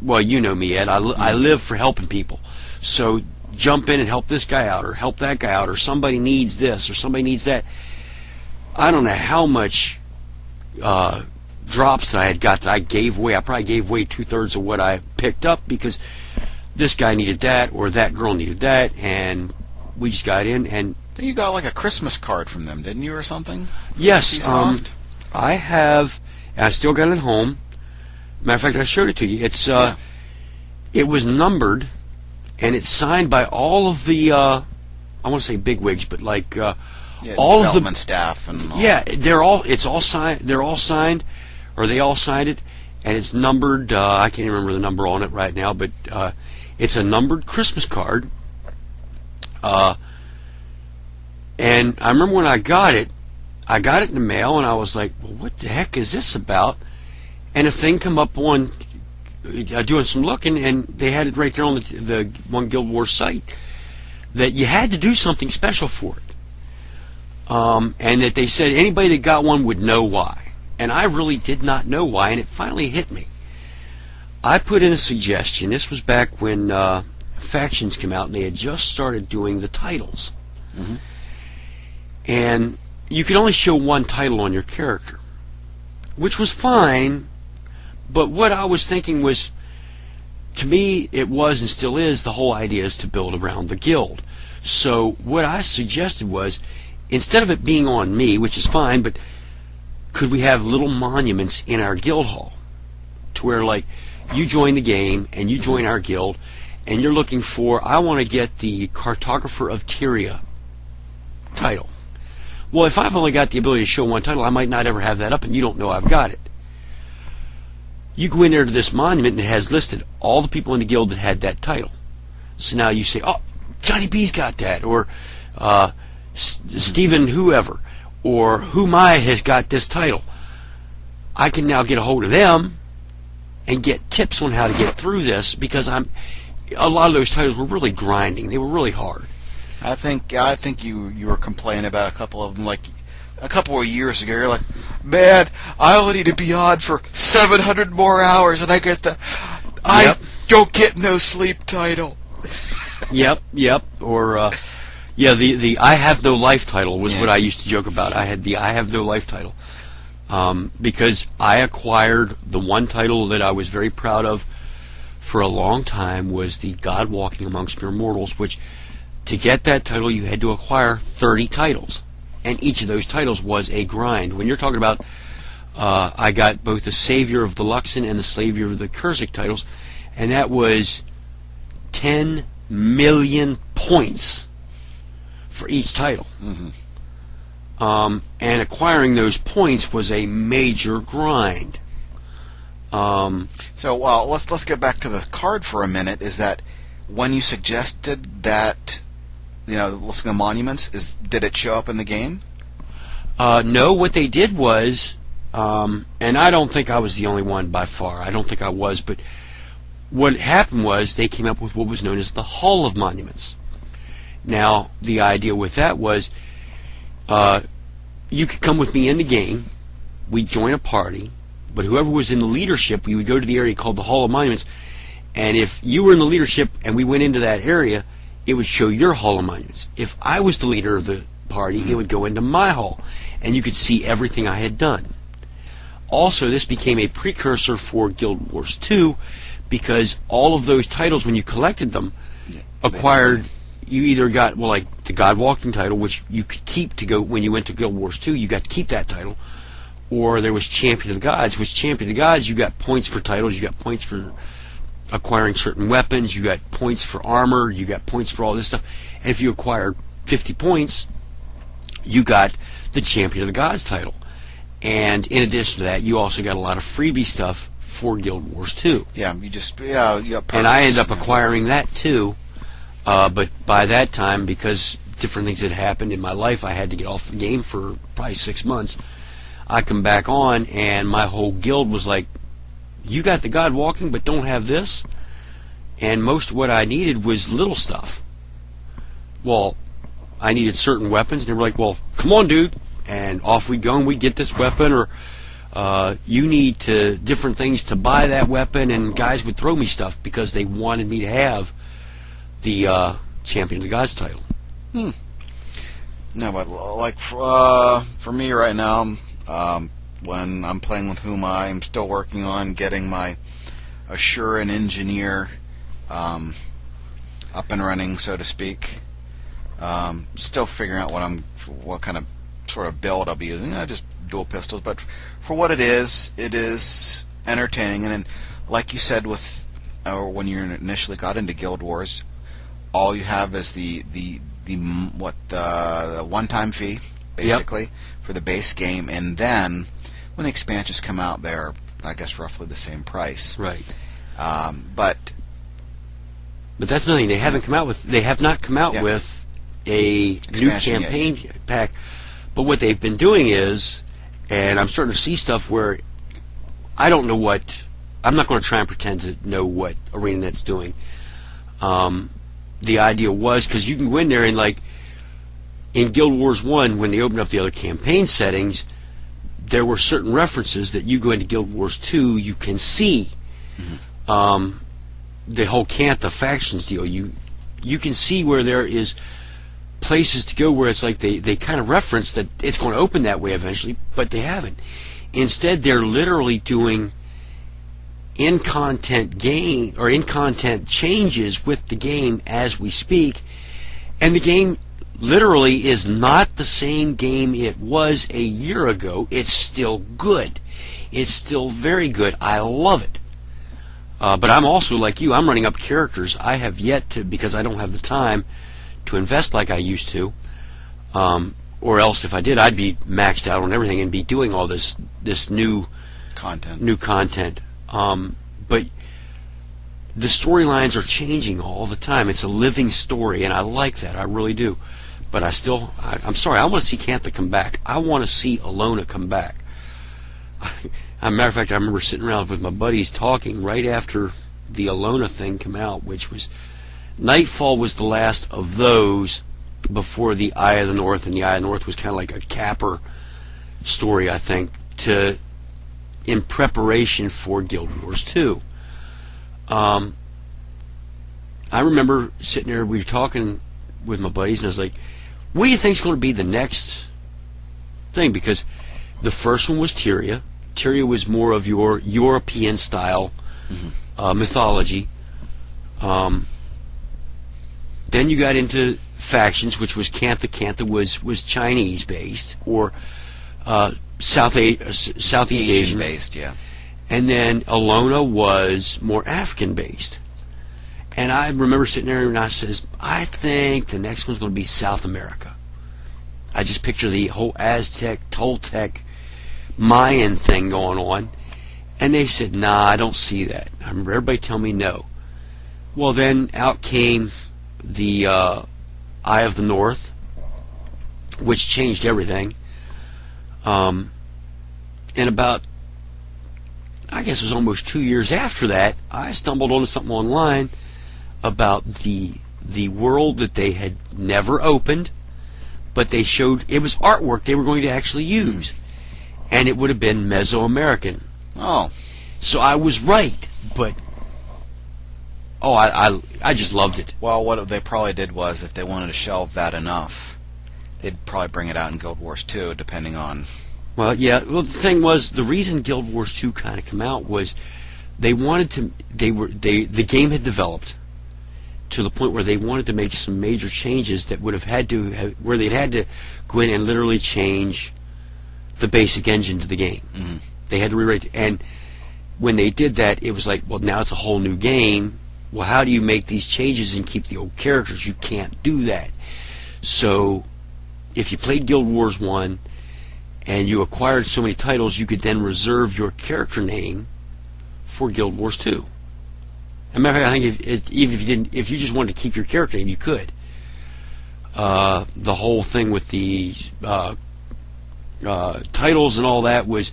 well, you know me, Ed, I live for helping people. So jump in and help this guy out, or help that guy out, or somebody needs this, or somebody needs that. I don't know how much drops that I had got that I gave away. I probably gave away 2/3 of what I picked up because this guy needed that or that girl needed that, and we just got in. And then you got like a Christmas card from them, didn't you, or something? Yes, I have. I still got it at home. Matter of fact, I showed it to you. It's it was numbered, and it's signed by all of the I want to say bigwigs, but like all of the staff and all. Yeah, they're all. It's all signed. They're all signed, or they all signed it, and it's numbered. I can't remember the number on it right now, but it's a numbered Christmas card. And I remember when I got it in the mail, and I was like, well, what the heck is this about? And a thing come up on doing some looking, and they had it right there on the One Guild Wars site that you had to do something special for it. And that they said anybody that got one would know why. And I really did not know why, and it finally hit me. I put in a suggestion. This was back when Factions came out, and they had just started doing the titles. Mm-hmm. And you could only show one title on your character, which was fine, but what I was thinking was, to me, it was and still is, the whole idea is to build around the guild. So what I suggested was, instead of it being on me, which is fine, but could we have little monuments in our guild hall to where, like, you join the game and you join our guild and you're looking for, I want to get the Cartographer of Tyria title. Well, if I've only got the ability to show one title, I might not ever have that up, and you don't know I've got it. You go in there to this monument, and it has listed all the people in the guild that had that title. So now you say, oh, Johnny B's got that, or Stephen whoever, or HuMei has got this title. I can now get a hold of them and get tips on how to get through this, because a lot of those titles were really grinding. They were really hard. I think you were complaining about a couple of them. Like, a couple of years ago, you're like, man, I only need to be on for 700 more hours, and I get the I don't get no sleep title. Yep. Or the I have no life title was what I used to joke about. I had the I have no life title because I acquired the one title that I was very proud of for a long time was the God Walking Amongst Mere Mortals, which to get that title you had to acquire 30 titles, and each of those titles was a grind. When you're talking about I got both the Savior of the Luxon and the Savior of the Kurzik titles, and that was 10 million points for each title. And acquiring those points was a major grind. So let's get back to the card for a minute. Is that when you suggested that, listing of monuments, did it show up in the game? No, what they did was, and I don't think I was the only one by far. I don't think I was, but what happened was they came up with what was known as the Hall of Monuments. Now, the idea with that was you could come with me in the game, we'd join a party, but whoever was in the leadership, we would go to the area called the Hall of Monuments, and if you were in the leadership and we went into that area, it would show your Hall of Monuments. If I was the leader of the party, it would go into my hall, and you could see everything I had done. Also, this became a precursor for Guild Wars 2, because all of those titles, when you collected them, acquired, you either got, like the God Walking title, which you could keep to go when you went to Guild Wars 2, you got to keep that title, or there was Champion of the Gods, which Champion of the Gods, you got points for titles, you got points for acquiring certain weapons, you got points for armor, you got points for all this stuff, and if you acquired 50 points, you got the Champion of the Gods title. And in addition to that, you also got a lot of freebie stuff for Guild Wars 2. Yeah, you got perks. And I ended up acquiring that too, but by that time, because different things had happened in my life, I had to get off the game for probably 6 months. I come back on, and my whole guild was like, you got the God Walking, but don't have this? And most of what I needed was little stuff. Well, I needed certain weapons, and they were like, well, come on, dude. And off we'd go, and we'd get this weapon, or you need different things to buy that weapon, and guys would throw me stuff because they wanted me to have the Champion of the Gods title. No, but like for me right now, when I'm playing with HuMei, I'm still working on getting my Assure and Engineer up and running, so to speak. Still figuring out what kind of sort of build I'll be using. Just dual pistols, but for what it is entertaining. And then, like you said, when you initially got into Guild Wars, all you have is the one-time fee, basically, for the base game, and then when the expansions come out, they're, I guess, roughly the same price. Right. But that's nothing. They have not come out with a expansion new campaign pack. But what they've been doing is, and I'm starting to see stuff where I don't know what. I'm not going to try and pretend to know what ArenaNet's doing. The idea was, because you can go in there and, like, in Guild Wars 1, when they opened up the other campaign settings, there were certain references that you go into Guild Wars 2, you can see. The whole Cantha factions deal. You can see where there is places to go where it's like they kind of reference that it's going to open that way eventually, but they haven't. Instead, they're literally doing in-content changes with the game as we speak, and the game literally is not the same game it was a year ago. It's still good. It's still very good. I love it. But I'm also like you. I'm running up characters. I have yet to, because I don't have the time to invest like I used to, or else if I did, I'd be maxed out on everything and be doing all this new content. But the storylines are changing all the time. It's a living story, and I like that. I really do. But I'm sorry, I want to see Cantha come back. I want to see Alona come back. As a matter of fact, I remember sitting around with my buddies talking right after the Alona thing came out, which was Nightfall was the last of those before the Eye of the North, and the Eye of the North was kind of like a capper story, I think, in preparation for Guild Wars 2. I remember sitting there, we were talking with my buddies, and I was like, what do you think is going to be the next thing? Because the first one was Tyria. Tyria was more of your European style mythology. Then you got into Factions, which was Cantha. Cantha was Chinese based, or Southeast Asian based, yeah. And then Alona was more African based. And I remember sitting there and I says, I think the next one's going to be South America. I just picture the whole Aztec, Toltec, Mayan thing going on. And they said, nah, I don't see that. I remember everybody telling me no. Well, then out came the Eye of the North, which changed everything. And about, I guess it was almost 2 years after that, I stumbled onto something online about the world that they had never opened, but they showed, it was artwork they were going to actually use. And it would have been Mesoamerican. Oh. So I was right, but I just loved it. Well, what they probably did was, if they wanted to shelve that enough, they'd probably bring it out in Guild Wars 2, depending on... Well, yeah. Well, the thing was, the reason Guild Wars 2 kind of came out was they wanted to... The game had developed to the point where they wanted to make some major changes that would have had to... where they'd had to go in and literally change the basic engine to the game. Mm-hmm. They had to rewrite... And when they did that, it was like, well, now it's a whole new game. Well, how do you make these changes and keep the old characters? You can't do that. So, if you played Guild Wars 1 and you acquired so many titles, you could then reserve your character name for Guild Wars 2. As a matter of fact, I think even if you didn't, if you just wanted to keep your character name, you could. The whole thing with the titles and all that was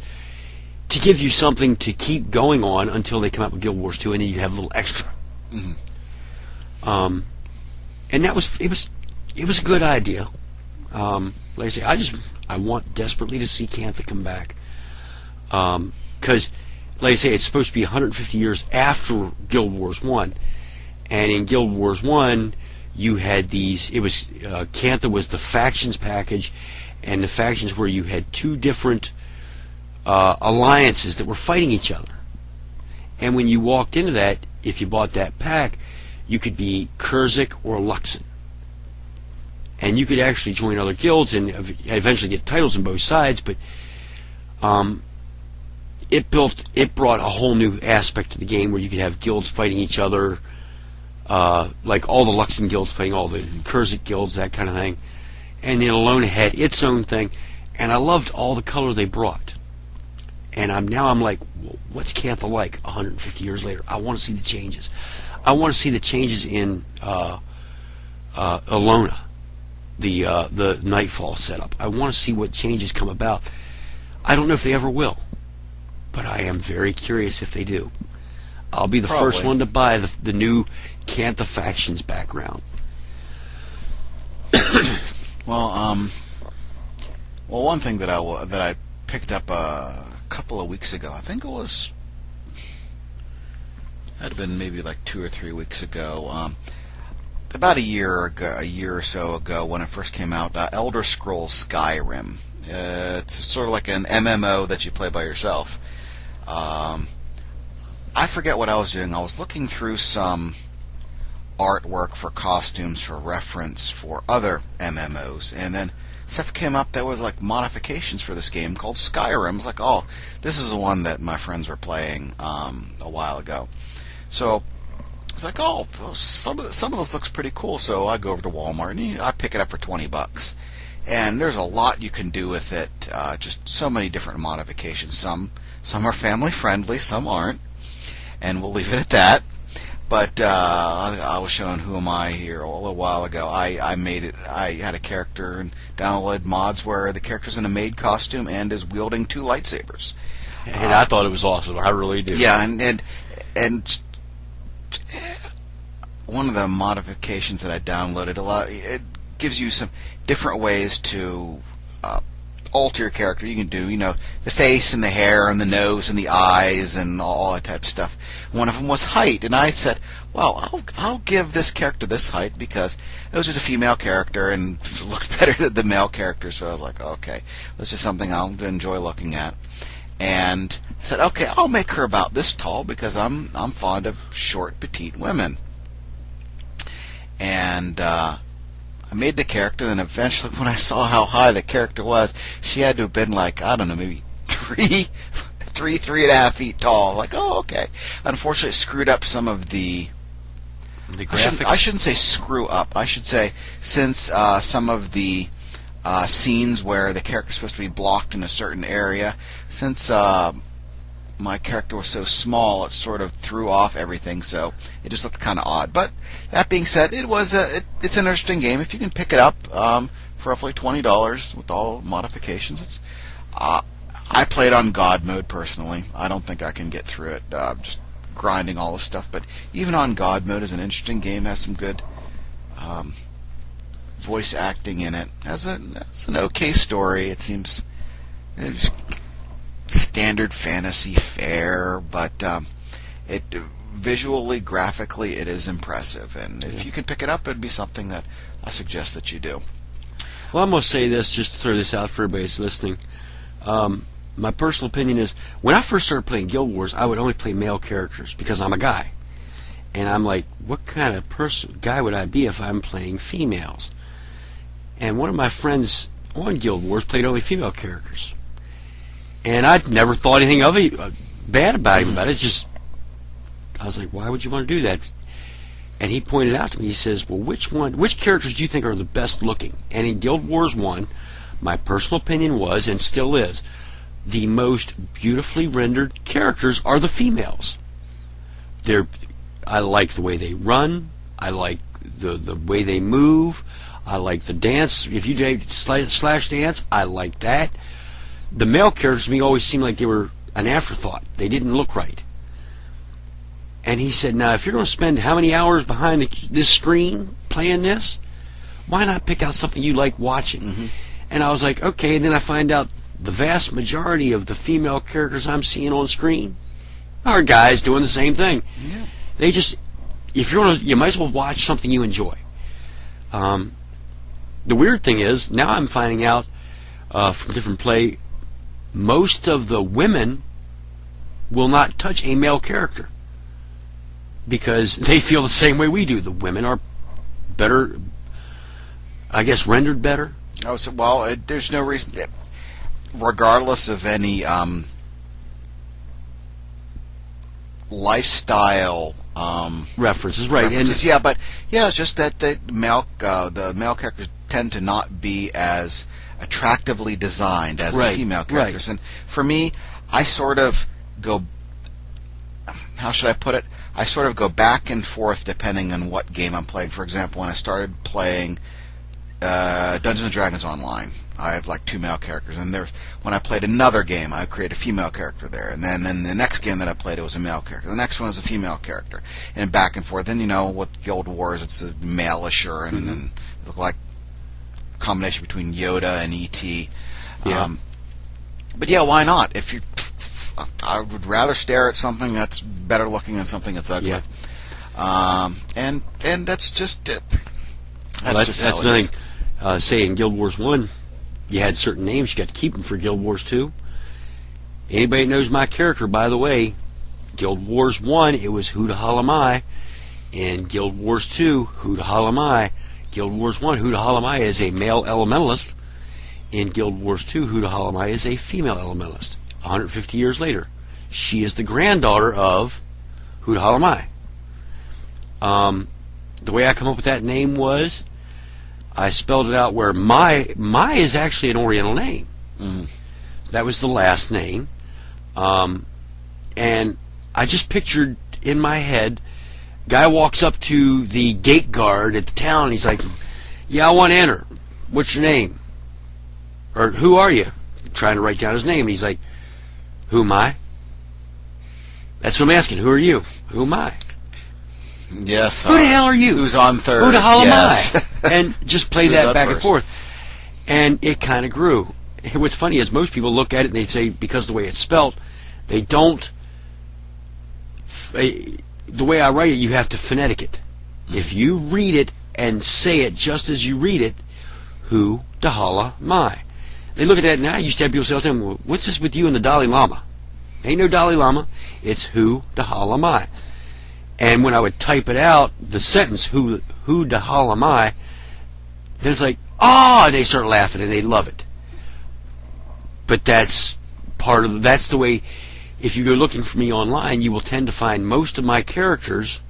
to give you something to keep going on until they come out with Guild Wars 2, and then you have a little extra. Mm-hmm. And that was it was a good idea. Like I say, I want desperately to see Cantha come back, because, like I say, it's supposed to be 150 years after Guild Wars 1, and in Guild Wars 1 you had these. It was Cantha was the factions package, and the factions where you had two different alliances that were fighting each other. And when you walked into that, if you bought that pack, you could be Kurzik or Luxon. And you could actually join other guilds and eventually get titles on both sides, but it brought a whole new aspect to the game where you could have guilds fighting each other, like all the Luxon guilds fighting all the Kurzik guilds, that kind of thing. And then Alona had its own thing, and I loved all the color they brought. And I'm like, well, what's Cantha like 150 years later? I want to see the changes. I want to see the changes in Alona, the Nightfall setup. I want to see what changes come about. I don't know if they ever will, but I am very curious if they do. I'll be the first one to buy the new Cantha Factions background. Well, one thing that I picked up a couple of weeks ago, I think it was, had been maybe like 2 or 3 weeks ago, about a year or so ago when it first came out, Elder Scrolls Skyrim. It's sort of like an MMO that you play by yourself. I forget what I was doing. I was looking through some artwork for costumes for reference for other MMOs, and then stuff came up that was like modifications for this game called Skyrim. I was like, oh, this is the one that my friends were playing a while ago. So it's like, oh, some of this looks pretty cool. So I go over to Walmart and I pick it up for $20. And there's a lot you can do with it. Just so many different modifications. Some are family friendly, some aren't, and we'll leave it at that. But I was showing HuMei here a little while ago. I made it. I had a character and downloaded mods where the character's in a maid costume and is wielding 2 lightsabers. And I thought it was awesome. I really did. Yeah, and one of the modifications that I downloaded, it gives you some different ways to alter your character. You can do, the face and the hair and the nose and the eyes and all that type of stuff. One of them was height, and I said, well, I'll give this character this height because it was just a female character and looked better than the male character. So I was like, okay, that's just something I'll enjoy looking at. And I said, okay, I'll make her about this tall because I'm fond of short, petite women. And I made the character, and eventually when I saw how high the character was, she had to have been like, I don't know, maybe 3.5 feet tall. Like, oh, okay. Unfortunately, it screwed up some of the graphics. I shouldn't say screw up. I should say, since some of the scenes where the character's supposed to be blocked in a certain area, since my character was so small, it sort of threw off everything, so it just looked kind of odd. But that being said, it's an interesting game. If you can pick it up for roughly $20 with all modifications, I played on God mode personally. I don't think I can get through it just grinding all this stuff, but even on God mode is an interesting game. Has some good voice acting in it. Has an okay story. It seems standard fantasy fare, but it visually, graphically, it is impressive. And if you can pick it up, it'd be something that I suggest that you do. Well, I'm going to say this, just to throw this out for everybody that's listening. My personal opinion is, when I first started playing Guild Wars, I would only play male characters because I'm a guy. And I'm like, what kind of guy would I be if I'm playing females? And one of my friends on Guild Wars played only female characters. And I'd never thought anything of it, bad about him. But it's just, I was like, why would you want to do that? And he pointed out to me, he says, well, which characters do you think are the best looking? And in Guild Wars 1, my personal opinion was, and still is, the most beautifully rendered characters are the females. I like the way they run. I like the way they move. I like the dance. If you did slash dance, I like that. The male characters to me always seemed like they were an afterthought. They didn't look right. And he said, now, if you're going to spend how many hours behind this screen playing this, why not pick out something you like watching? Mm-hmm. And I was like, okay. And then I find out the vast majority of the female characters I'm seeing on screen are guys doing the same thing. Yeah. They just, if you're going to, you might as well watch something you enjoy. The weird thing is, now I'm finding out from different play, most of the women will not touch a male character because they feel the same way we do. The women are better, I guess, rendered better. Oh, so, well, there's no reason, regardless of any lifestyle references, right? References, yeah, but yeah, it's just that the male characters tend to not be as attractively designed as the female characters. Right. And for me, I sort of go, how should I put it? I sort of go back and forth depending on what game I'm playing. For example, when I started playing Dungeons and Dragons Online, I have like 2 male characters, and when I played another game, I created a female character there, and then in the next game that I played, it was a male character. The next one was a female character, and back and forth. Then with Guild Wars, it's a male-isher, and then it looked like a combination between Yoda and E.T. Yeah. But yeah, why not? I would rather stare at something that's better looking than something that's ugly. Yeah. And that's just it. That's the thing. Say in Guild Wars 1, you had certain names, you got to keep them for Guild Wars 2. Anybody that knows my character, by the way, Guild Wars 1, it was HuMei's. In Guild Wars 2, HuMei's. Guild Wars 1, HuMei's is a male elementalist. In Guild Wars 2, HuMei's is a female elementalist. 150 years later, she is the granddaughter of HuMei's. The way I come up with that name was, I spelled it out where my is actually an Oriental name. Mm. That was the last name. And I just pictured in my head, guy walks up to the gate guard at the town, and he's like, yeah, I want to enter. What's your name? Or who are you? Trying to write down his name, and he's like, HuMei? That's what I'm asking. Who are you? HuMei? Yes. Who the hell are you? Who's on third? Who the hell am yes. I? And just play that back and forth. And it kind of grew. what's funny is most people look at it and they say, because of the way it's spelt, they don't. The way I write it, you have to phonetic it. If you read it and say it just as you read it, HuMei. They look at that now. I used to have people say all the time, well, what's this with you and the Dalai Lama? Ain't no Dalai Lama. It's HuMei. And when I would type it out, the sentence, HuMei, then it's like, oh, and they start laughing and they love it. But that's that's the way, if you go looking for me online, you will tend to find most of my characters,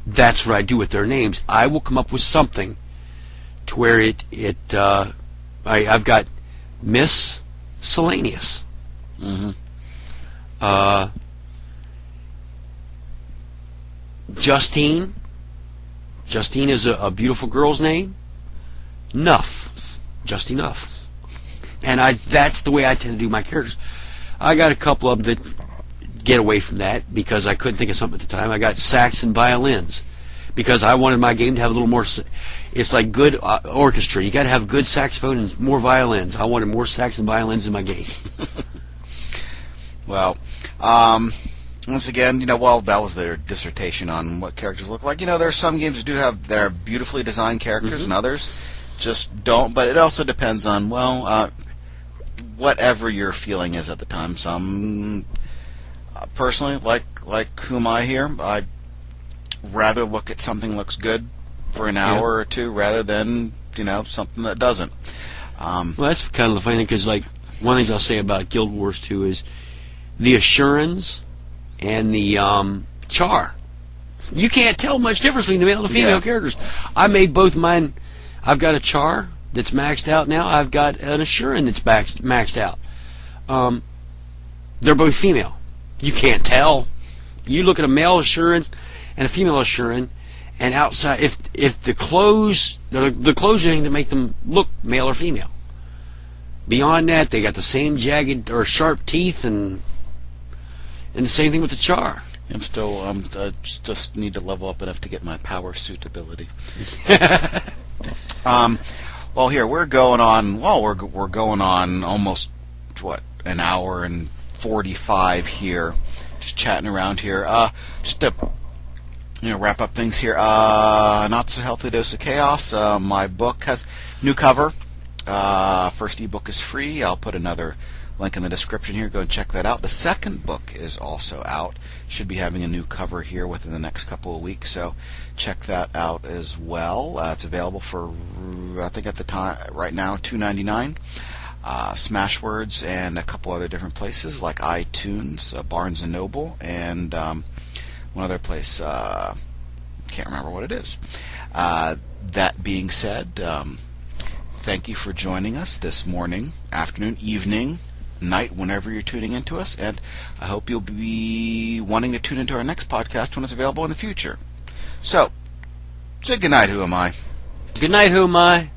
that's what I do with their names. I will come up with something to where I've got Miscellaneous. Mm-hmm. Justine. Justine is a beautiful girl's name. Nuff. Just enough. And that's the way I tend to do my characters. I got a couple of them that get away from that because I couldn't think of something at the time. I got sax and violins because I wanted my game to have a little more. It's like good orchestra. You got to have good saxophone and more violins. I wanted more sax and violins in my game. Well, once again, that was their dissertation on what characters look like. There are some games that do have their beautifully designed characters, and others just don't. But it also depends on whatever your feeling is at the time. Some personally, like HuMei here, I'd rather look at something that looks good for an hour or two rather than something that doesn't. Well, that's kind of the funny thing, because one of the things I'll say about Guild Wars 2 is the Assurance and the Char. You can't tell much difference between the male and the female characters. I made both mine. I've got a Char that's maxed out now. I've got an Assurance that's maxed out. They're both female. You can't tell. You look at a male Assurance and a female Assurance, and outside, if the clothes are going to make them look male or female. Beyond that, they got the same jagged or sharp teeth, and the same thing with the Char. I just need to level up enough to get my power suit ability. Well, here we're going on. Well, we're going on almost an hour and 45 here, just chatting around here. Just to wrap up things here. Not So Healthy Dose of Chaos. My book has new cover. First ebook is free. I'll put another link in the description here. Go and check that out. The second book is also out. Should be having a new cover here within the next couple of weeks, so check that out as well. It's available for, I think at the time, right now, $2.99. Smashwords and a couple other different places like iTunes, Barnes & Noble, and one other place. Can't remember what it is. That being said, thank you for joining us this morning, afternoon, evening, night, whenever you're tuning into us, and I hope you'll be wanting to tune into our next podcast when it's available in the future. So, say goodnight, HuMei. Good night, HuMei.